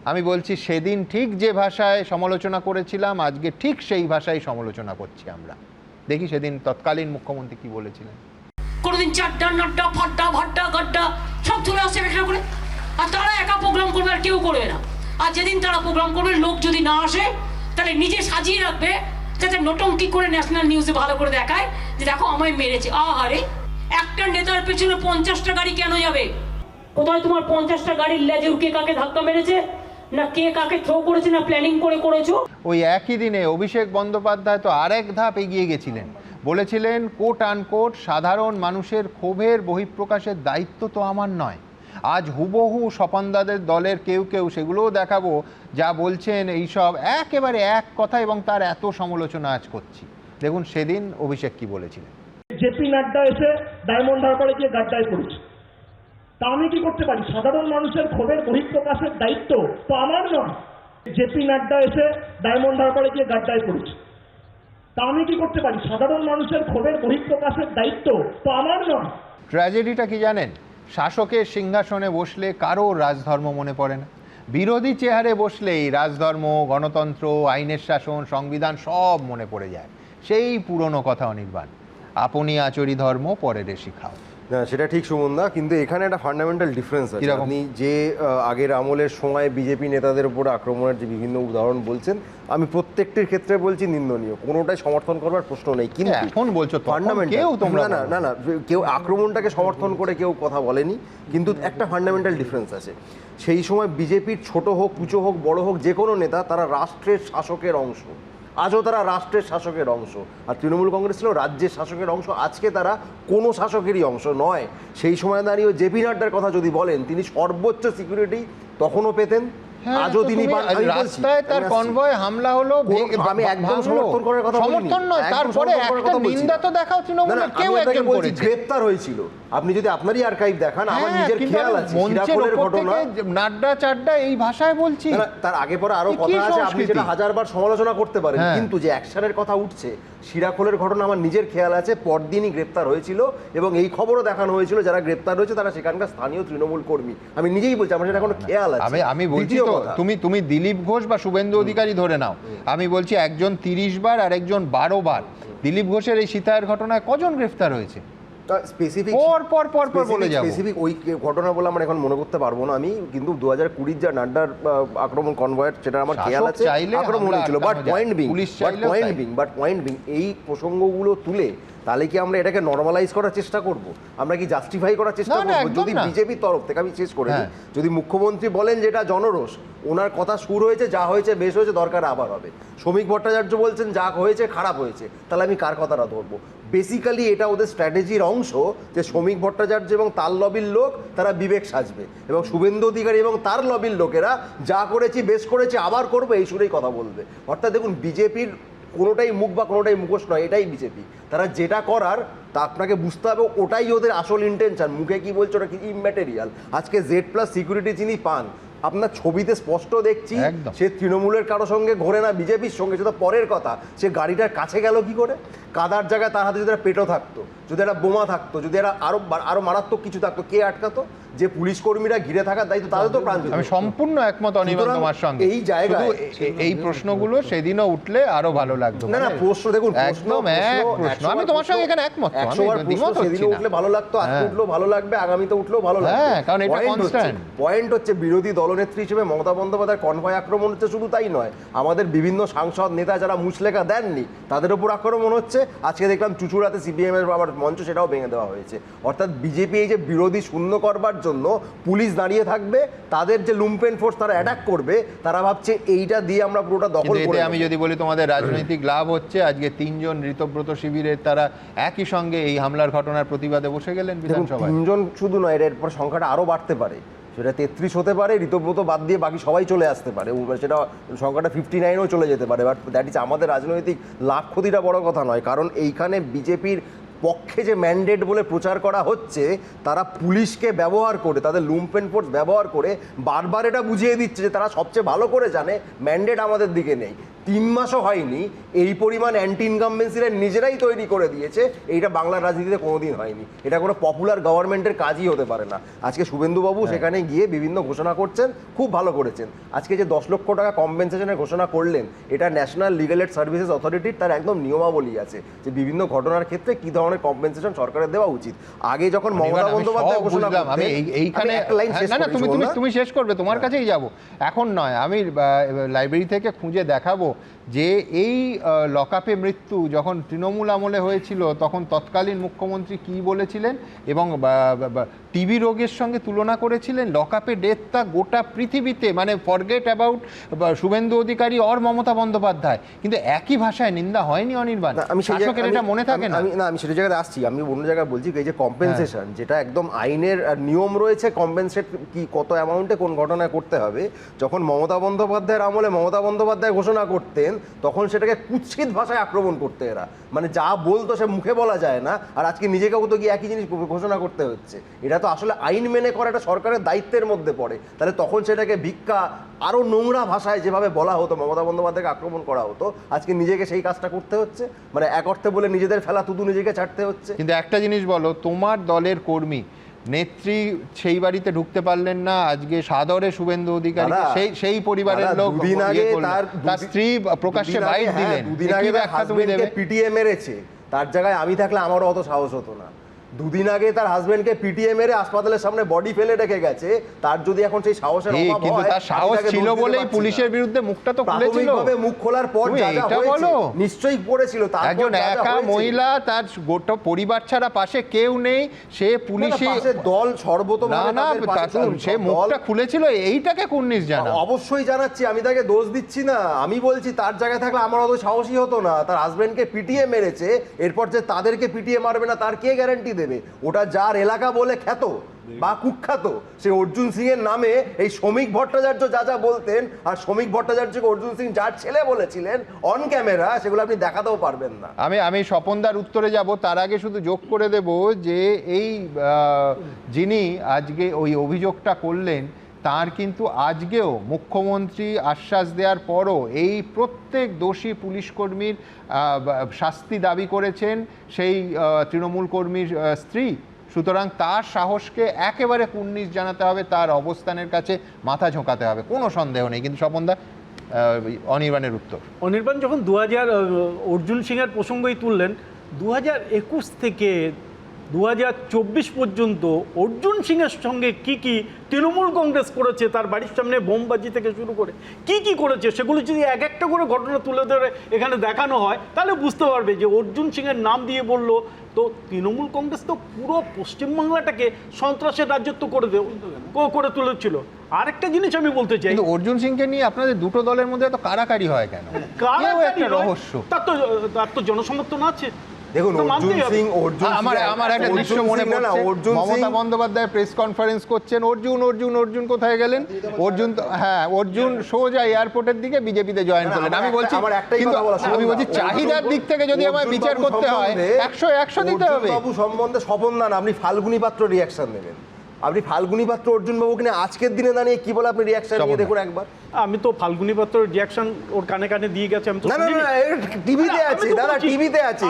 আমি বলছি, সেদিন ঠিক যে ভাষায় সমালোচনা করেছিলাম, আজকে ঠিক সেই ভাষায় সমালোচনা করছি আমরা। দেখি সেদিন তৎকালীন মুখ্যমন্ত্রী কি বলেছিলেন। কোনোদিন চাড্ডা নাড্ডা ফাড্ডা ভাড্ডা গাড্ডা সব চলে আসছে বেকার করে, আর তারা একা প্রোগ্রাম করবে আর কেউ করবে না। আর যেদিন তারা প্রোগ্রাম করবে, লোক যদি না আসে তাহলে নিজে সাজিয়ে রাখবে যাতে নটঙ্কি করে ন্যাশনাল নিউজে ভালো করে দেখায় যে দেখো আমায় মেরেছে। আহারে, একটা নেতার পেছনে 50টা গাড়ি কেন যাবে? কোথায় তোমার 50টা গাড়ির লেজে কে কাকে ধাক্কা মেরেছে, না কে কাকে থ্রো করেছে, না প্ল্যানিং করে করেছো? ওই একই দিনে অভিষেক বন্দ্যোপাধ্যায় তো আরেক ধাপ এগিয়ে গেছিলেন, বলেছিলেন কোট আনকোট সাধারণ মানুষের ক্ষোভের বহিঃপ্রকাশের দায়িত্ব তো আমার নয়। আজ হুবহু স্বপনদাদের দলের কেউ কেউ সেগুলোও দেখাবো যা বলছেন এইসব একেবারে এক কথা, এবং তার এত সমালোচনা আজ করছি। দেখুন সেদিন অভিষেক কি বলেছিলেন। জেপি নাড্ডা এসে ডায়মন্ড হারবারে গিয়ে গাড্ডায় পড়েছে, তা আমি কি করতে পারি? সাধারণ মানুষের ক্ষোভের বহিঃপ্রকাশের দায়িত্ব তো আমার নয়। জেপি নাড্ডা এসে ডায়মন্ড হারবারে গিয়ে গাড্ডায় পড়েছে, তা আমি কি করতে পারি? সাধারণ মানুষের ক্ষোভের বহিঃপ্রকাশের দায়িত্ব তো আমার নয়। ট্র্যাজেডিটা কি জানেন? শাসকের সিংহাসনে বসলে কারো রাজধর্ম মনে পড়ে না, বিরোধী চেহারে বসলেই রাজধর্ম, গণতন্ত্র, আইনের শাসন, সংবিধান সব মনে পড়ে যায়। সেই পুরনো কথা অনির্বাণ, আপনি আচরি ধর্ম পরের শিখাও। না, সেটা ঠিক সুমনদা, কিন্তু এখানে একটা ফান্ডামেন্টাল ডিফারেন্স আছে। আপনি যে আগের আমলের সময় বিজেপি নেতাদের উপর আক্রমণের যে বিভিন্ন উদাহরণ বলছেন, আমি প্রত্যেকটির ক্ষেত্রে বলছি নিন্দনীয়, কোনোটাই সমর্থন করবার প্রশ্ন নেই। কিন্তু এখন বলছো ফান্ডামেন্টাল, না না, কেউ আক্রমণটাকে সমর্থন করে কেউ কথা বলেনি, কিন্তু একটা ফান্ডামেন্টাল ডিফারেন্স আছে। সেই সময় বিজেপির ছোট হোক, কুচো হোক, বড় হোক, যে কোনো নেতা তারা রাষ্ট্রের শাসকের অংশ। আজও তারা রাষ্ট্রের শাসকের অংশ, আর তৃণমূল কংগ্রেস ছিল রাজ্যের শাসকের অংশ। আজকে তারা কোনো শাসকেরই অংশ নয়। সেই সময় দাঁড়িয়ে জেপি নাড্ডার কথা যদি বলেন, তিনি সর্বোচ্চ সিকিউরিটি তখনও পেতেন, আজও তিনি রাস্তায় তার কনভয় হামলা হলো, আমি একদম সমর্থন করার কথা বলিনি, সমর্থন নয়, তারপরে একটা নিন্দা তো দেখাও তৃণমূলের কেউ একজন করেছে। গ্রেফতার হয়েছিল, আপনি যদি আপনারই আর্কাইভ দেখান, আমার নিজের খেয়াল আছে শিরাখোলের ঘটনা, নাড্ডা চাড্ডা এই ভাষায় বলছি। তার আগে পরে আরো কথা আছে, আপনি যেটা হাজারবার সমালোচনা করতে পারেন, কিন্তু যে অ্যাকশনের কথা উঠছে, শিরাখোলের ঘটনা আমার নিজের খেয়াল আছে। পরদিনই গ্রেপ্তার হয়েছিল এবং এই খবরও দেখানো হয়েছিল যারা গ্রেপ্তার হয়েছে তারা সেখানকার স্থানীয় তৃণমূল কর্মী। আমি নিজেই বলছি, আমার সেটা এখনো খেয়াল আছে। আমি বলছি তো, তুমি দিলীপ ঘোষ বা শুভেন্দু অধিকারী ধরে নাও, আমি বলছি একজন 30 বার আর একজন 12 বার। দিলীপ ঘোষের এই সীতায়ের ঘটনায় কজন গ্রেফতার হয়েছে? স্পেসিফিক বলে যাব, স্পেসিফিক ওই ঘটনা বলে আমরা এখন মনে করতে পারবো না আমি, কিন্তু 2020 যা নাড্ডার আক্রমণ কনভয়ের, সেটা আমার খেয়াল আছে আক্রমণ হয়েছিল। বাট পয়েন্ট বিং এই প্রসঙ্গগুলো তুলে তাহলে কি আমরা এটাকে নর্মালাইজ করার চেষ্টা করব? আমরা কি জাস্টিফাই করার চেষ্টা করব? যদি বিজেপির তরফ থেকে, আমি শেষ করে দিই, যদি মুখ্যমন্ত্রী বলেন যে এটা জনরোষ, ওনার কথা সুর হয়েছে, যা হয়েছে বেশ হয়েছে, দরকার আবার হবে, শ্রমিক ভট্টাচার্য বলছেন যা হয়েছে খারাপ হয়েছে, তাহলে আমি কার কথাটা ধরবো? বেসিক্যালি এটা ওদের স্ট্র্যাটেজির অংশ যে শ্রমিক ভট্টাচার্য এবং তার লবির লোক তারা বিবেক সাজবে, এবং শুভেন্দু অধিকারী এবং তার লবির লোকেরা যা করেছি বেশ করেছি আবার করবে এই সুরেই কথা বলবে। অর্থাৎ দেখুন, বিজেপির কোনোটাই মুখ বা কোনোটাই মুখোশ নয়, এটাই বিজেপি। তারা যেটা করার তা আপনাকে বুঝতে হবে, ওটাই ওদের আসল ইন্টেনশন। মুখে কি বলছে ওটা কি ইম্যাটেরিয়াল। আজকে Z+ সিকিউরিটি যিনি পান, আপনার ছবিতে স্পষ্ট দেখছি সে তৃণমূলের কারো সঙ্গে ঘোরে না, বিজেপির সঙ্গে, সেটা পরের কথা। সে গাড়িটার কাছে গেল কি করে? কাদার জায়গায় তার হাতে যদি একটা পেটো থাকতো, যদি একটা বোমা থাকতো, যদি একটা আরো মারাত্মক কিছু থাকতো, কে আটকাতো? যে পুলিশ কর্মীরা ঘিরে থাকার দায়িত্ব তাদের তো প্রাণ। আমি সম্পূর্ণ একমত অনির্বাণ তোমার সঙ্গে। এই জায়গায় এই প্রশ্নগুলো সেদিনও উঠলে আরো ভালো লাগতো। না প্রশ্ন দেখুন, একদম এক প্রশ্ন, আমি তোমার সঙ্গে এখানে একমত। সেদিনও উঠলে ভালো লাগতো, আজকে উঠলেও ভালো লাগবে, আগামীতে উঠলেও ভালো লাগবে। কারণ এটা কনস্ট্যান্ট। পয়েন্ট হচ্ছে বিরোধী দলনেত্রী হিসেবে মমতা বন্দ্যোপাধ্যায়ের কনভয় আক্রমণ হচ্ছে, শুধু তাই নয়, আমাদের বিভিন্ন সাংসদ নেতা যারা মুচলেখা দেননি তাদের উপর আক্রমণ হচ্ছে। আজকে দেখলাম চুচুড়াতে সিপিএম এর আবার মঞ্চ, সেটাও ভেঙে দেওয়া হয়েছে। অর্থাৎ বিজেপি এই যে বিরোধী শূন্য করবার জন্য পুলিশ দাঁড়িয়ে থাকবে, তাদের যে লুম্পেন ফোর্স তারা অ্যাটাক করবে, তারা ভাবছে এইটা দিয়ে আমরা পুরোটা দখল করে। আমি যদি বলি তোমাদের রাজনৈতিক লাভ হচ্ছে, আজকে 3 জন ঋতব্রত শিবিরের তারা একই সঙ্গে এই হামলার ঘটনার প্রতিবাদে বসে গেলেন বিধানসভায়। 3 জন শুধু নয়, এরপর সংখ্যাটা আরো বাড়তে পারে, সেটা 33 হতে পারে, ঋতব্রত বাদ দিয়ে বাকি সবাই চলে আসতে পারে, সেটা সংখ্যাটা 59ও চলে যেতে পারে। বাট দ্যাট ইজ আমাদের রাজনৈতিক লাভ ক্ষতিটা বড় কথা নয়, কারণ এইখানে বিজেপির পক্ষে যে ম্যান্ডেট বলে প্রচার করা হচ্ছে, তারা পুলিশকে ব্যবহার করে, তাদের লুম্পেন ফোর্স ব্যবহার করে বারবার এটা বুঝিয়ে দিচ্ছে যে তারা সবচেয়ে ভালো করে জানে ম্যান্ডেট আমাদের দিকে নেই। 3 মাসও হয়নি এই পরিমাণ অ্যান্টি ইনকামবেন্সিরা নিজেরাই তৈরি করে দিয়েছে, এইটা বাংলার রাজনীতিতে কোনোদিন হয়নি। এটা কোনো পপুলার গভর্নমেন্টের কাজই হতে পারে না। আজকে শুভেন্দুবাবু সেখানে গিয়ে বিভিন্ন ঘোষণা করছেন, খুব ভালো করেছেন। আজকে যে 10 লক্ষ টাকা কম্পেনসেশনের ঘোষণা করলেন, এটা ন্যাশনাল লিগ্যাল এইড সার্ভিসেস অথরিটির তার একদম নিয়মাবলী আছে যে বিভিন্ন ঘটনার ক্ষেত্রে কি ধরনের কম্পেনসেশন সরকারের দেওয়া উচিত। আগে যখন মমতা বন্দ্যোপাধ্যায় ঘোষণা করলেন, আমি এইখানে তুমি শেষ করবে, তোমার কাছেই যাব, এখন নয়। আমি লাইব্রেরি থেকে খুঁজে দেখাবো যে এই লকআপে মৃত্যু যখন তৃণমূল আমলে হয়েছিল, তখন তৎকালীন মুখ্যমন্ত্রী কি বলেছিলেন এবং টিবি রোগের সঙ্গে তুলনা করেছিলেন। লকআপে ডেথটা গোটা পৃথিবীতে, মানে forget about Suvendu Adhikari or Mamata Bandyopadhyay, কিন্তু একই ভাষায় নিন্দা হয়নি অনির্বাণ। শাসকের এটা মনে থাকে না। আমি সেটা জায়গায় আসছি, আমি অন্য জায়গায় বলছি এই যে কম্পেনসেশন, যেটা একদম আইনের নিয়ম রয়েছে, কম্পেনসেট কি কত অ্যামাউন্টে কোন ঘটনায় করতে হবে। যখন মমতা বন্দ্যোপাধ্যায়ের আমলে মমতা বন্দ্যোপাধ্যায় ঘোষণা করতেন, তখন সেটাকে কুৎসিত ভাষায় আক্রমণ করতে এরা, মানে যা বলতো সে মুখে বলা যায় না, আর আজকে নিজেকেও তো গিয়ে একই জিনিস ঘোষণা করতে হচ্ছে। এটা তো আসলে আইন মেনে করা একটা সরকারের দায়িত্বের মধ্যে পড়ে। তাহলে তখন সেটাকে ভিক্ষা, আরো নোংরা ভাষায় যেভাবে বলা হতো, মমতা বন্দ্যোপাধ্যায়কে আক্রমণ করা হতো, আজকে নিজেকে সেই কাজটা করতে হচ্ছে। মানে এক অর্থে বলে নিজেদের ফেলা তুদু নিজেকে ছাড়তে হচ্ছে। কিন্তু একটা জিনিস বলো, তোমার দলের কর্মী নেত্রী সেই বাড়িতে ঢুকতে পারলেন না, আজকে সাদরে শুভেন্দু অধিকারী সেই পরিবারের লোক, তার স্ত্রী প্রকাশ্যে বাইট দিলেন, দুদিন আগে হাজবেন্ডকে পিটিয়ে মেরেছে, তার জায়গায় আমি থাকলে আমারও অত সাহস হতো না। 2 দিন আগে তার হাজবেন্ডকে পিটিয়ে মেরে হাসপাতালের সামনে বডি ফেলে রেখে গেছে, তার যদি এখন সেই সাহসের অভাব হয়, কিন্তু তার সাহস ছিল বলেই পুলিশের বিরুদ্ধে মুখটা তো খুলেছিল। মুখ খোলার পর যা যা হয়েছে নিশ্চয়ই পড়েছিল। একজন একা মহিলা, তার গোটা পরিবার ছাড়া পাশে কেউ নেই, সে পুলিশে দল সর্বতোভাবে সে মুখটা খুলেছিল, এইটাকে কুর্নিশ জানা। অবশ্যই জানাচ্ছি, আমি তাকে দোষ দিচ্ছি না, আমি বলছি তার জায়গায় থাকলে আমার অত সাহসী হতো না। তার হাজবেন্ডকে পিটিয়ে মেরেছে, এরপর যে তাদেরকে পিটিয়ে মারবে না তার কে গ্যারান্টি দেবে? ওটা যার এলাকা বলে খ্যাত বা কুখ্যাত, সে অর্জুন সিং এর নামে এই শ্রমিক ভট্টাচার্য যা যা বলতেন, আর শ্রমিক ভট্টাচার্যকে অর্জুন সিং যার ছেলে বলেছিলেন অন ক্যামেরা, সেগুলো আপনি দেখাতেও পারবেন না। আমি স্বপনদার উত্তরে যাব, তার আগে শুধু যোগ করে দেব যে এই যিনি আজকে ওই অভিযোগটা করলেন, তার কিন্তু আজকেও মুখ্যমন্ত্রী আশ্বাস দেওয়ার পরও এই প্রত্যেক দোষী পুলিশ কর্মীর শাস্তি দাবি করেছেন সেই তৃণমূল কর্মীর স্ত্রী। সুতরাং তার সাহসকে একেবারে কুর্নিশ জানাতে হবে, তার অবস্থানের কাছে মাথা ঝোঁকাতে হবে, কোনো সন্দেহ নেই। কিন্তু স্বপনদা, অনির্বাণের উত্তর। অনির্বাণ যখন 2000 অর্জুন সিংয়ের প্রসঙ্গই তুললেন, 2021 থেকে 2024 পর্যন্ত অর্জুন সিংয়ের সঙ্গে কি কি তৃণমূল কংগ্রেস করেছে, তার বাড়ির সামনে বোমবাজি থেকে শুরু করে কি কি করেছে, সেগুলো যদি এক একটা করে ঘটনা তুলে ধরে এখানে দেখানো হয়, তাহলে বুঝতে পারবে যে অর্জুন সিংয়ের নাম দিয়ে বললো তো তৃণমূল কংগ্রেস তো পুরো পশ্চিমবাংলাটাকে সন্ত্রাসের রাজত্ব করে তুলেছিল। আরেকটা জিনিস আমি বলতে চাই, অর্জুন সিংকে নিয়ে আপনাদের দুটো দলের মধ্যে এত কারাকারি হয় কেন? কারাকারি রহস্য, তার তো জনসমর্থন আছে। দেখুন, আমার একটা দৃশ্য মনে পড়ছে, মমতা বন্দ্যোপাধ্যায় প্রেস কনফারেন্স করছেন, অর্জুন কোথায় গেলেন? অর্জুন সোজা এয়ারপোর্টের দিকে বিজেপিতে জয়েন করলেন। আমি বলছি, কিন্তু আমি বলছি চাহিদার দিক থেকে যদি আমায় বিচার করতে হয় 100 দিতে হবে। বাবু সম্বন্ধে স্বপন দান আপনি ফাল্গুনী পাত্র রিয়াকশন নেবেন, আপনি ফাল্গুনী পাত্র অর্জুন বাবুকে নিয়ে আজকের দিনে দাঁড়িয়ে কি বলে আপনি রিয়াকশন নিয়ে দেখুন একবার। আমি তো ফাল্গুনী পাত্র রিয়াকশন ওর কানে কানে দিয়ে গেছে, আমি তো না না না টিভিতে আছে, দাদা টিভিতে আছে।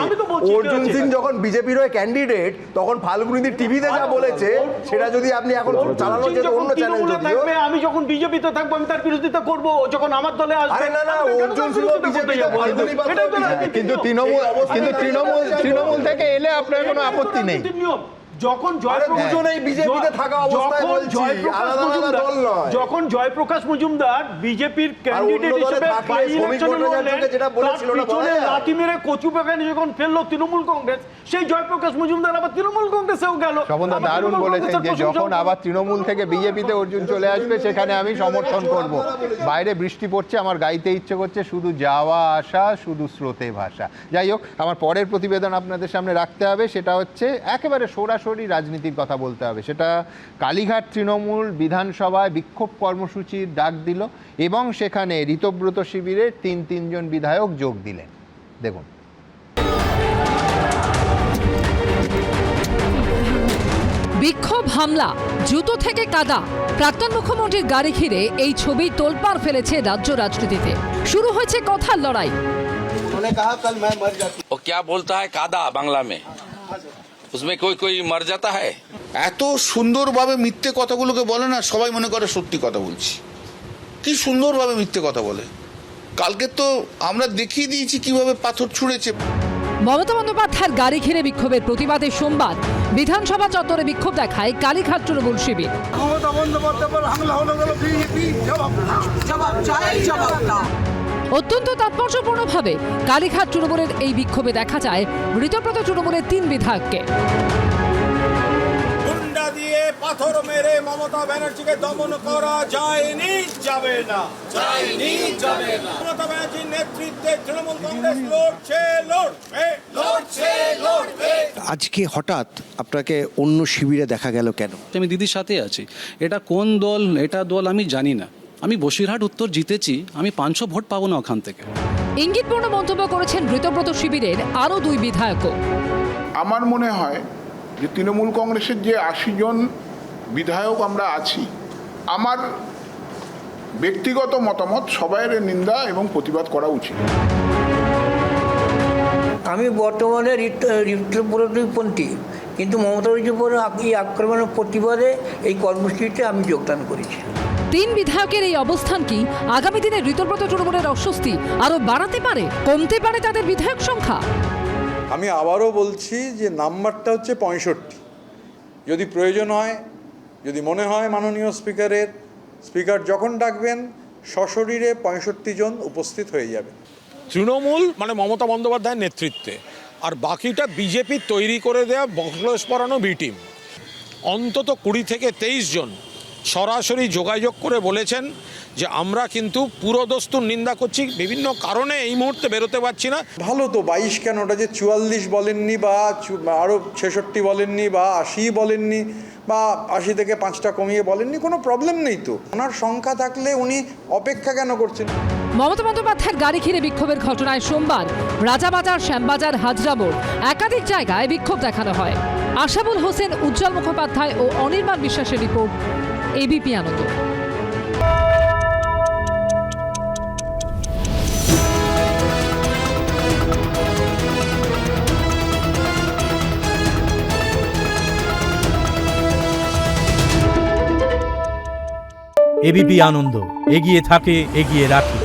অর্জুন সিং যখন বিজেপির হয়ে ক্যান্ডিডেট তখন ফাল্গুনীদি টিভিতে যা বলেছে সেটা যদি আপনি এখন চালানো যেত অন্য চ্যানেল যদিও। আমি যখন বিজেপিতে থাকবো আমি তার বিরোধিতা করব, যখন আমার দলে আসবে। আরে না না অর্জুন সিং বিজেপিতে ফাল্গুনী পাত্র, কিন্তু তৃণমূল থেকে এলে আপনার কোনো আপত্তি নেই। যখন জয়প্রকাশ মজুমদার বিজেপির ক্যান্ডিডেট হিসেবে লাথি মেরে কচু বাগানে যখন ফেললো তৃণমূল কংগ্রেস, সেই জয়প্রকাশ মজুমদার আবার তৃণমূল কংগ্রেসেও গেল। শোভনদা দারুণ বলেছেন যে যখন আবার তৃণমূল থেকে বিজেপিতে অর্জুন চলে আসবে সেখানে আমি সমর্থন করব। বাইরে বৃষ্টি পড়ছে, আমার গাইতে ইচ্ছে করছে, শুধু যাওয়া আসা, শুধু স্রোতে ভাষা। যাই হোক, আমার পরের প্রতিবেদন আপনাদের সামনে রাখতে হবে, সেটা হচ্ছে একেবারে সরাসরি রাজনীতির কথা বলতে হবে। সেটা কালীঘাট তৃণমূল বিধানসভায় বিক্ষোভ কর্মসূচির ডাক দিল এবং সেখানে ঋতব্রত শিবিরের তিনজন বিধায়ক যোগ দিলেন। দেখুন। বিক্ষোভ, হামলা, জুতো থেকে কাদা, প্রাক্তন মুখ্যমন্ত্রীর গাড়ি ঘিরে এই ছবি তোলপাড় ফেলেছে রাজ্য রাজনীতিতে। শুরু হয়েছে কথার লড়াই। वो क्या बोलता है कादा बांग्ला में, उसमें कोई मर जाता है। এত সুন্দরভাবে মিথ্যে কথাগুলোকে বলে না, সবাই মনে করে সত্যি কথা বলছি। কি সুন্দরভাবে মিথ্যে কথা বলে। কালকে তো আমরা দেখিয়ে দিয়েছি কিভাবে পাথর ছুঁড়েছে। মমতা বন্দ্যোপাধ্যায়ের গাড়ি ঘিরে বিক্ষোভের প্রতিবাদে সোমবার বিধানসভা চত্বরে বিক্ষোভ দেখায় কালীঘাট তৃণমূল শিবির। অত্যন্ত তাৎপর্যপূর্ণভাবে কালীঘাট তৃণমূলের এই বিক্ষোভে দেখা যায় ঋতব্রত তৃণমূলের 3 বিধায়ককে। গুন্ডা দিয়ে পাথর মেরে মমতা ব্যানার্জিকে দমন করা যায়নি, যাবে না, যায়নি, যাবে না। মমতা ব্যানার্জির নেতৃত্বে তৃণমূল কংগ্রেস লড়ছে। আজকে হঠাৎ আপনাকে অন্য শিবিরে দেখা গেল কেন? আমি দিদির সাথে আছি। এটা কোন দল, এটা দল আমি জানি না। আমি বসিরহাট উত্তর জিতেছি, আমি 500 ভোট পাবো না ওখান থেকে। ইঙ্গিতপূর্ণ মন্তব্য করেছেন ঋতব্রত শিবিরের আরও 2 বিধায়কও। আমার মনে হয় যে তৃণমূল কংগ্রেসের যে 80 জন বিধায়ক আমরা আছি, আমার ব্যক্তিগত মতামত সবাইয়ের নিন্দা এবং প্রতিবাদ করা উচিত। আমি বর্তমানে ঋতব্রতপন্থী, কিন্তু মমতা ব্যানার্জির উপর এই আক্রমণের প্রতিবাদে এই কর্মসূচিতে আমি যোগদান করেছি। 3 বিধায়কের এই অবস্থান কি আগামী দিনে ঋতব্রত তৃণমূলের অস্বস্তি আরো বাড়াতে পারে, কমতে পারে তাদের বিধায়ক সংখ্যা? আমি আবারও বলছি যে নাম্বারটা হচ্ছে 65। যদি প্রয়োজন হয়, যদি মনে হয় মাননীয় স্পিকার যখন ডাকবেন সশরীরে 65 জন উপস্থিত হয়ে যাবে। তৃণমূল মানে মমতা বন্দ্যোপাধ্যায়ের নেতৃত্বে, আর বাকিটা বিজেপি তৈরি করে দেয়া বকলস পরানো বি টিম। অন্তত 20 থেকে 23 জন সরাসরি যোগাযোগ করে বলেছেন যে আমরা কিন্তু পুরোদস্তুর নিন্দা করছি, বিভিন্ন কারণে এই মুহূর্তে বেরোতে পারছি না। ভালো তো 22 কেন, ওটা যে 44 বলেননি বা আরও 66 বলেননি বা 80 বলেননি বা 80 থেকে 5টা কমিয়ে বলেননি, কোনো প্রবলেম নেই তো। ওনার সংখ্যা থাকলে উনি অপেক্ষা কেন করছেন? মমতা বন্দ্যোপাধ্যায়ের গাড়ি ঘিরে বিক্ষোভের ঘটনায় সোমবার রাজাবাজার, শ্যামবাজার, হাজরা মোড় একাধিক জায়গায় বিক্ষোভ দেখানো হয়। আশাবুল হোসেন, উজ্জ্বল মুখোপাধ্যায় ও অনির্বাণ বিশ্বাসের রিপোর্ট, এবিপি আনন্দ। এবিপি আনন্দ, এগিয়ে থাকে, এগিয়ে রাখে।